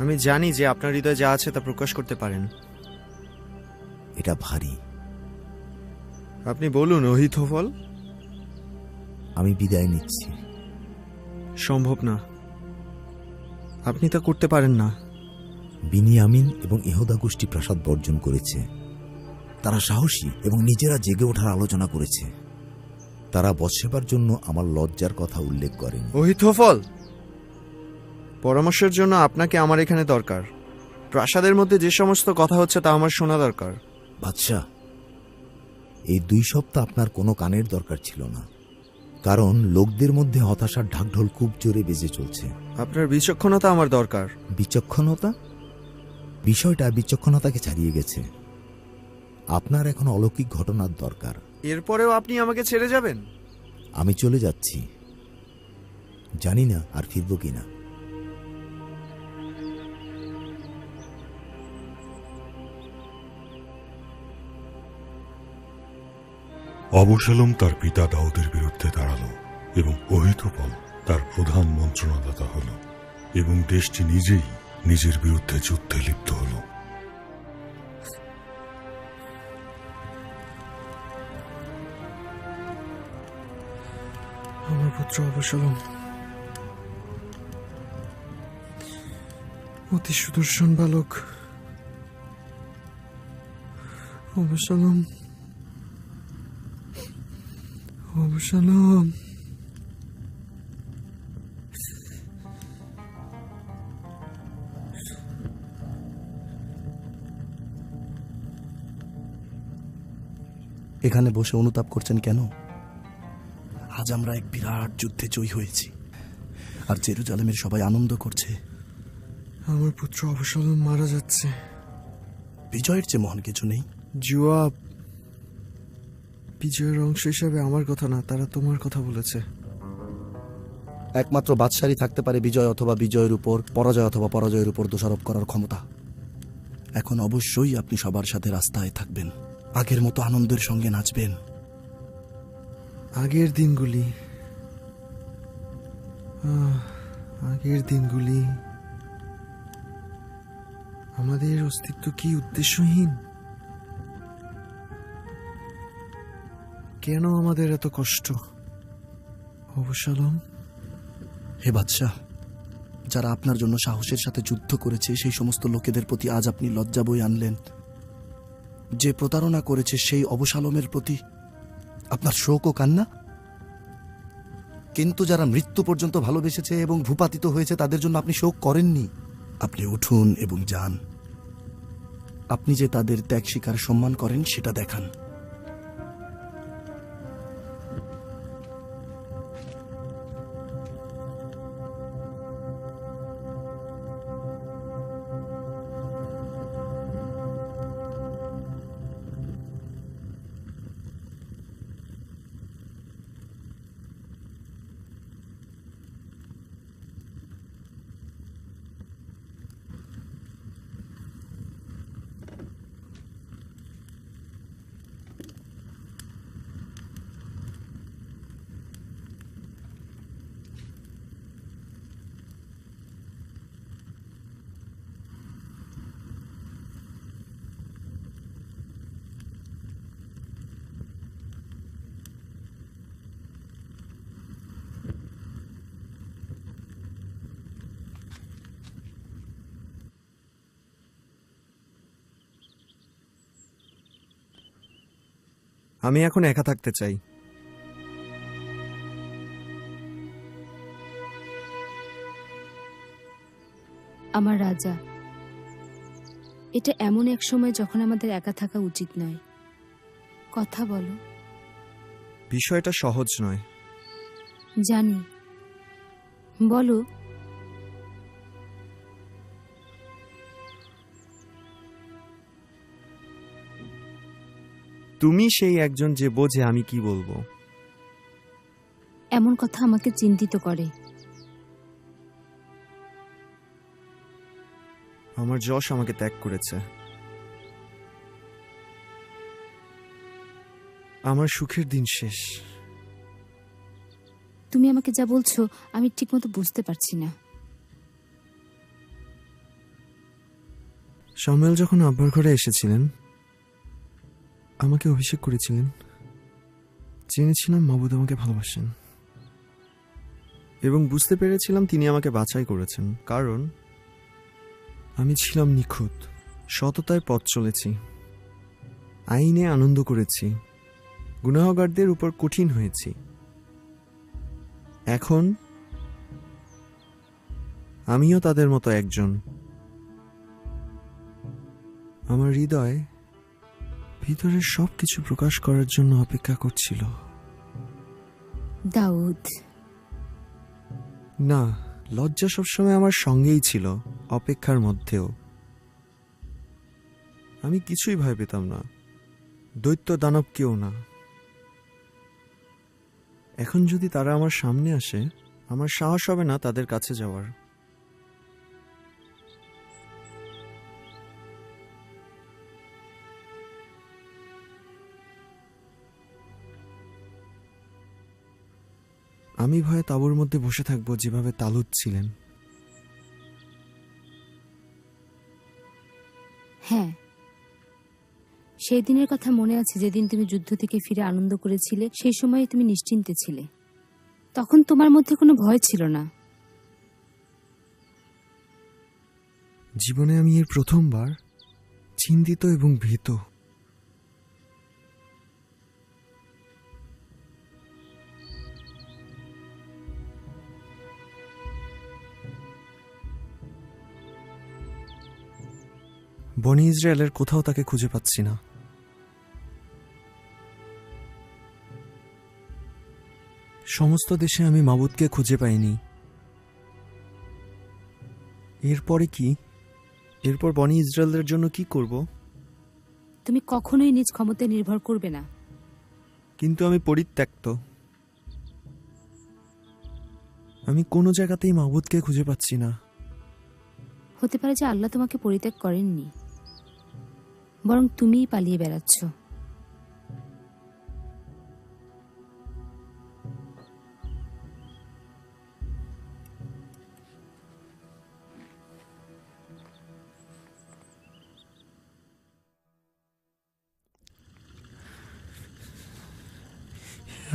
G: আমি জানি যে আপনার হৃদয়ে যা আছে তা প্রকাশ করতে পারেন।
Q: এটা ভারী।
G: আপনি বলুন অহিথোফল।
Q: আমি বিদায় নিচ্ছি।
G: সম্ভব না, আপনি তা করতে পারেন না।
Q: বিনিয়ামিন এবং ইহুদা গোষ্ঠী প্রাসাদ বর্জন করেছে। তারা সাহসী এবং নিজেরা জেগে ওঠার আলোচনা করেছে। তারা বৎসেবার জন্য আমার লজ্জার কথা উল্লেখ করেন।
G: অহিথোফল, পরামর্শের জন্য আপনাকে আমার এখানে দরকার। প্রাসাদের মধ্যে যে সমস্ত কথা হচ্ছে তা আমার শোনা দরকার।
Q: বাদশাহ, এই 2 সপ্তাহ আপনার কোনো কানের দরকার ছিল না, কারণ লোকদের মধ্যে হতাশার ঢাকঢোল খুব জোরে বেজে চলছে।
G: আপনার বিচক্ষণতা আমার দরকার।
Q: বিচক্ষণতা? বিষয়টা বিচক্ষণতাকে ছাড়িয়ে গেছে। আপনার এখন অলৌকিক ঘটনার দরকার।
G: এরপরেও আপনি আমাকে ছেড়ে যাবেন?
Q: আমি চলে যাচ্ছি, জানি না আর ফিরব কিনা।
M: অবশালোম তার পিতা দাউদের বিরুদ্ধে দাঁড়ালো এবং অহিথোফল তার প্রধান মন্ত্রণাদাতা হল এবং দেশটি নিজেই নিজের বিরুদ্ধে যুদ্ধে লিপ্ত হল।
G: আমার পুত্র অবশালোম অতি সুদর্শন বালক। Absalom, Absalom.
F: এখানে বসে অনুতাপ করছেন কেন? আজ আমরা এক বিরাট যুদ্ধে জয়ী হয়েছি, আর জেরুজালেমের সবাই আনন্দ করছে।
G: আমার পুত্র অবশালোম মারা যাচ্ছে।
F: বিজয়ের চেয়ে মহান কিছু নেই।
G: জুয়াব, বিজয়ের অংশ হিসাবে আমার কথা না, তারা তোমার কথা বলেছে।
F: একমাত্র বাদশাহী থাকতে পারে বিজয় অথবা বিজয়ের উপর পরাজয় অথবা পরাজয়ের উপর দোষারোপ করার ক্ষমতা। এখন অবশ্যই আপনি সবার সাথে রাস্তায় থাকবেন, আগের মতো আনন্দের সঙ্গে নাচবেন।
G: আগের দিনগুলি, আগের দিনগুলি, আমাদের অস্তিত্ব কি উদ্দেশ্যহীন? কেন আমাদের এত কষ্ট? অবশালোম,
F: হে বাদশাহ, যারা আপনার জন্য সাহসের সাথে যুদ্ধ করেছে সেই সমস্ত লোকেদের প্রতি আজ আপনি লজ্জা বই আনলেন। যে প্রতারণা করেছে সেই অবসালমের প্রতি আপনার শোক ও কান্না? কিন্তু যারা মৃত্যু পর্যন্ত ভালোবেসেছে এবং ভূপাতিত হয়েছে তাদের জন্য আপনি শোক করেননি। আপনি উঠুন এবং যান। আপনি যে তাদের ত্যাগ স্বীকার সম্মান করেন সেটা দেখান।
G: আমি এখন একা থাকতে চাই।
O: আমার রাজা, এটা এমন এক সময় যখন আমাদের একা থাকা উচিত নয়। কথা বলো।
G: বিষয়টা সহজ নয়।
O: জানি, বলো।
G: তুমি সেই একজন যে বোঝে আমি কি বলবো।
O: এমন কথা আমাকে চিন্তিত করে।
G: আমার যশ আমাকে ত্যাগ করেছে। আমার সুখের দিন শেষ।
O: তুমি আমাকে যা বলছো আমি ঠিকমতো বুঝতে পারছি না।
G: শামুয়েল যখন আব্বার ঘরে এসেছিলেন, আমাকে অভিষেক করেছিলেন, জেনেছিলাম মাবুদ আমাকে ভালোবাসেন এবং বুঝতে পেরেছিলাম তিনি আমাকে বাছাই করেছেন, কারণ আমি ছিলাম নিখুঁত, সততায় পথ চলেছি, আইনে আনন্দ করেছি, গুনাহগারদের উপর কঠিন হয়েছি। এখন আমিও তাদের মতো একজন। আমার হৃদয় ভিতরের সবকিছু প্রকাশ করার জন্য অপেক্ষা করছিল।
O: দাউদ,
G: না, লজ্জা সবসময় আমার সঙ্গেই ছিল, অপেক্ষার মধ্যেও। আমি কিছুই ভয় পেতাম না, দৈত্য দানব কেউ না। এখন যদি তারা আমার সামনে আসে, আমার সাহস হবে না তাদের কাছে যাওয়ার। আমি ভয়ে তাঁবুর মধ্যে বসে থাকবো যেভাবে তালুত ছিলেন।
O: হ্যাঁ, সেই দিনের কথা মনে আছে যেদিন তুমি যুদ্ধ থেকে ফিরে আনন্দ করেছিলে। সেই সময়ে তুমি নিশ্চিন্তে ছিলে, তখন তোমার মধ্যে কোনো ভয় ছিল না।
G: জীবনে আমি এর প্রথমবার চিন্তিত এবং ভীত। বনি ইসরায়েলের কোথাও তাকে খুঁজে পাচ্ছি না। সমস্ত দেশে আমি মাবুদকে খুঁজে পাইনি। এরপরে কি? এরপর বনি ইসরায়েলের জন্য কি করব?
O: তুমি কখনোই নিজ ক্ষমতায় নির্ভর করবে না।
G: কিন্তু আমি পরিত্যক্ত। আমি কোনো জায়গাতেই মাবুদকে খুঁজে পাচ্ছি না।
O: হতে পারে যে আল্লাহ তোমাকে পরিত্যাগ করেননি, বরং তুমিই পালিয়ে বেড়াচ্ছ।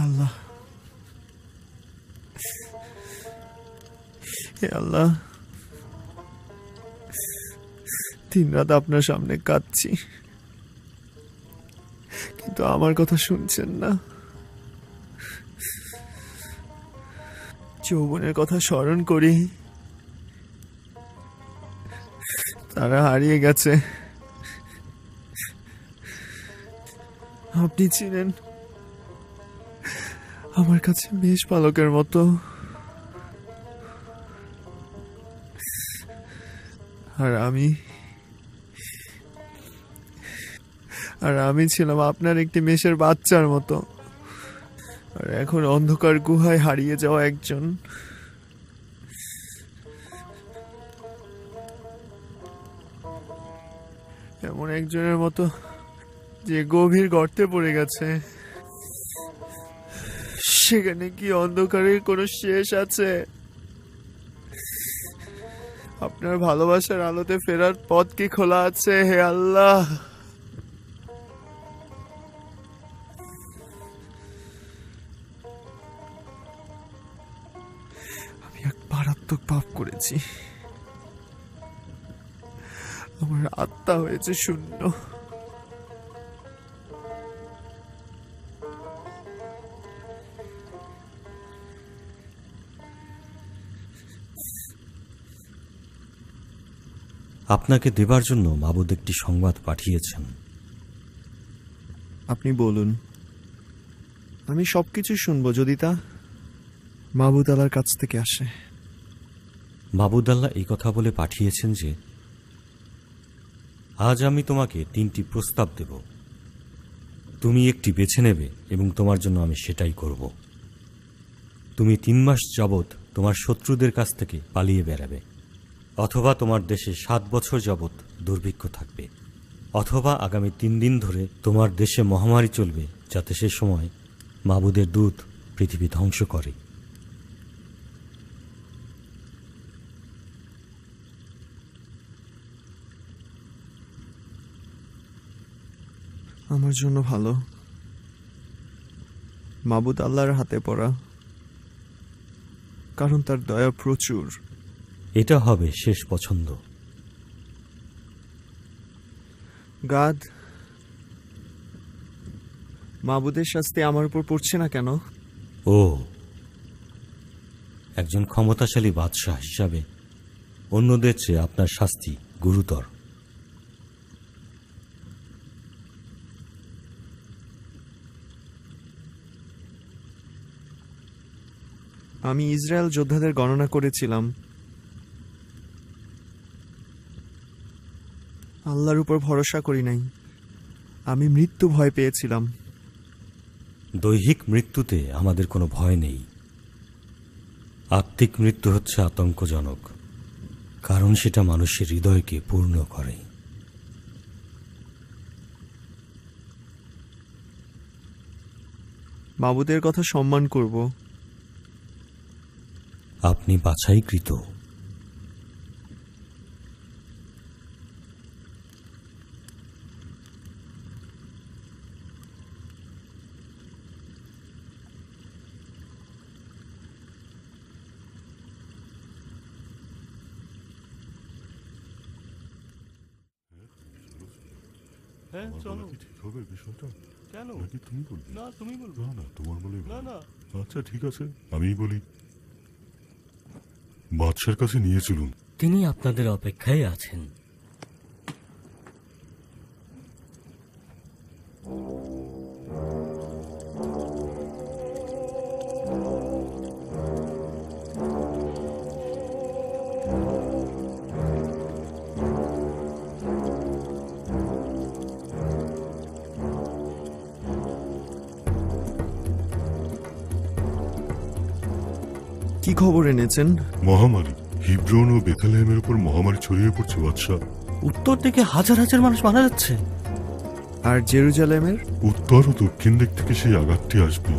G: আল্লাহ, হে আল্লাহ, দিন রাত আপনার সামনে কাঁদছি। তো আমার কথা শুনছেন না। যৌবনের কথা স্মরণ করি, তারা হারিয়ে গেছে। আপনি ছিলেন আমার কাছে বেশ পালকের মতো, আর আমি ছিলাম আপনার একটি মেষের বাচ্চার মতো। আর এখন অন্ধকার গুহায় হারিয়ে যাওয়া একজন। এমন একজনের মতো যে গভীর গর্তে পড়ে গেছে। সেখানে কি অন্ধকারের কোনো শেষ আছে? আপনার ভালোবাসার আলোতে ফেরার পথ কি খোলা আছে? হে আল্লাহ, আমি এক মারাত্মক পাপ করেছি। আমার আত্মা হয়েছে শূন্য।
D: আপনাকে দেবার জন্য মাবুদ একটি সংবাদ পাঠিয়েছেন।
G: আপনি বলুন, আমি সবকিছু শুনবো যদি তা মাবুদ আল্লাহর কাছ থেকে আসে।
D: মাবুদ আল্লাহ এই কথা বলে পাঠিয়েছেন যে আজ আমি তোমাকে 3টি প্রস্তাব দেব, তুমি একটি বেছে নেবে এবং তোমার জন্য আমি সেটাই করব। তুমি 3 মাস যাবৎ তোমার শত্রুদের কাছ থেকে পালিয়ে বেড়াবে, অথবা তোমার দেশে 7 বছর যাবৎ দুর্ভিক্ষ থাকবে, অথবা আগামী 3 দিন ধরে তোমার দেশে মহামারী চলবে, যাতে সে সময় মাবুদের দূত পৃথিবী ধ্বংস করে।
G: আমার জন্য ভালো মাবুদ আল্লাহর হাতে পড়া, কারণ তার দয়া প্রচুর।
D: এটা হবে শেষ পছন্দ।
G: গাদ, মাবুদের শাস্তি আমার উপর পড়ছে না কেন?
D: ও, একজন ক্ষমতাশালী বাদশাহ হিসাবে অন্যদের চেয়ে আপনার শাস্তি গুরুতর।
G: আমি ইসরায়েল যোদ্ধাদের গণনা করেছিলাম। আল্লাহর উপর ভরসা করি নাই। আমি মৃত্যু ভয় পেয়েছিলাম।
D: দৈহিক মৃত্যুতে আমাদের কোনো ভয় নেই। আত্মিক মৃত্যু হচ্ছে আতঙ্কজনক, কারণ সেটা মানুষের হৃদয়কে পূর্ণ করে।
G: মাবুদের কথা সম্মান করব।
D: আপনি বাছাইকৃত।
A: হ্যাঁ, চলো। ঠিক হবে বিষয়টা?
E: কেন?
A: নাকি তুমি বলবে?
E: না, তুমি বলবে।
A: না, তোমার বলেই ভালো।
E: না।
A: আচ্ছা, ঠিক আছে, আমিই বলি। বাদশার কাছে নিয়ে চলুন।
H: তিনি আপনাদের অপেক্ষায় আছেন।
G: কি খবর এনেছেন?
A: মহামারী। হিব্রন ও বেথালেহেমের উপর মহামারী ছড়িয়ে পড়ছে বাদশাহ।
P: উত্তর দিকে হাজার হাজার মানুষ মারা যাচ্ছে।
G: আর জেরুজালেমের?
A: উত্তর ও দক্ষিণ দিক থেকে সেই আঘাতটি আসবে।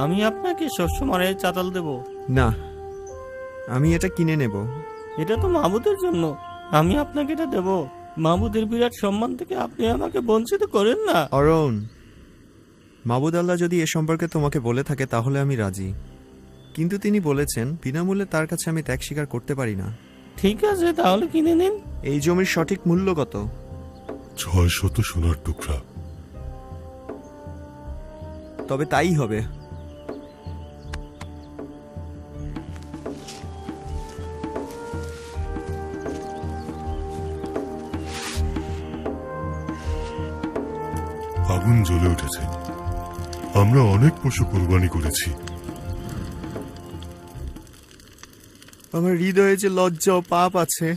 D: আমি আপনাকে সবসময় চাতাল দেব?
G: না, আমি এটা কিনে নেব।
D: এটা তো মাহবুদের জন্য, আমি আপনাকে এটা দেব। মাহবুদের বিরাট সম্মান থেকে আপনি আমাকে বঞ্চিত করেন না।
G: অরুণ, মাবুদ আল্লাহ যদি এ সম্পর্কে তোমাকে বলে থাকে তাহলে আমি রাজি, কিন্তু তিনি বলেছেন বিনামূল্যে তার কাছে আমি ত্যাগ স্বীকার করতে পারি না।
D: ঠিক আছে, তাহলে কিনে নিন।
G: এই জমির সঠিক মূল্য কত?
M: 600 সোনার টুকরা।
G: তবে তাই হবে।
M: আগুন জ্বলে উঠেছে। আমরা অনেক পশু কুরবানি করেছি।
G: আমার হৃদয়ে যে লজ্জা ও পাপ আছে,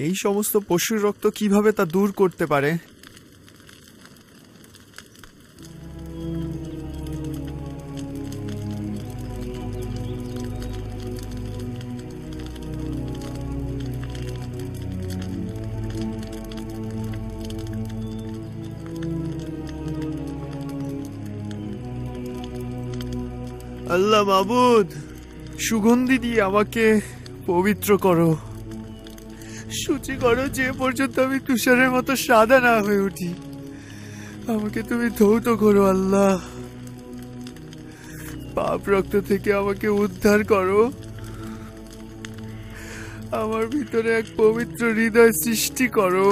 G: এই সমস্ত পশুর রক্ত কিভাবে তা দূর করতে পারে? আল্লাহ মাবুদ, সুগন্ধি দিয়ে আমাকে পবিত্র করো, সূচি করো, যে পর্যন্ত আমি তুষারের মতো সাদা না হয়ে উঠি। আমাকে তুমি ধৌত করো আল্লাহ, পাপ রক্ত থেকে আমাকে উদ্ধার করো। আমার ভিতরে এক পবিত্র হৃদয় সৃষ্টি করো,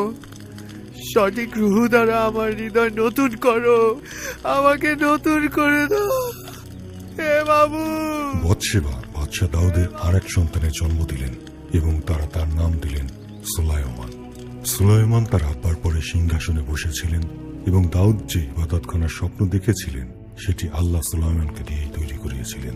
G: সঠিক রুহ দ্বারা আমার হৃদয় নতুন করো, আমাকে নতুন করে দাও হে বাবু।
M: বৎসেবা বাদশাহ দাউদের আর এক সন্তানের জন্ম দিলেন এবং তারা তার নাম দিলেন সুলাইমান। সুলাইমান তার আব্বার পরে সিংহাসনে বসেছিলেন এবং দাউদ যে ইবাদতখানার স্বপ্ন দেখেছিলেন সেটি আল্লাহ সুলাইমানকে দিয়েই তৈরি করিয়েছিলেন।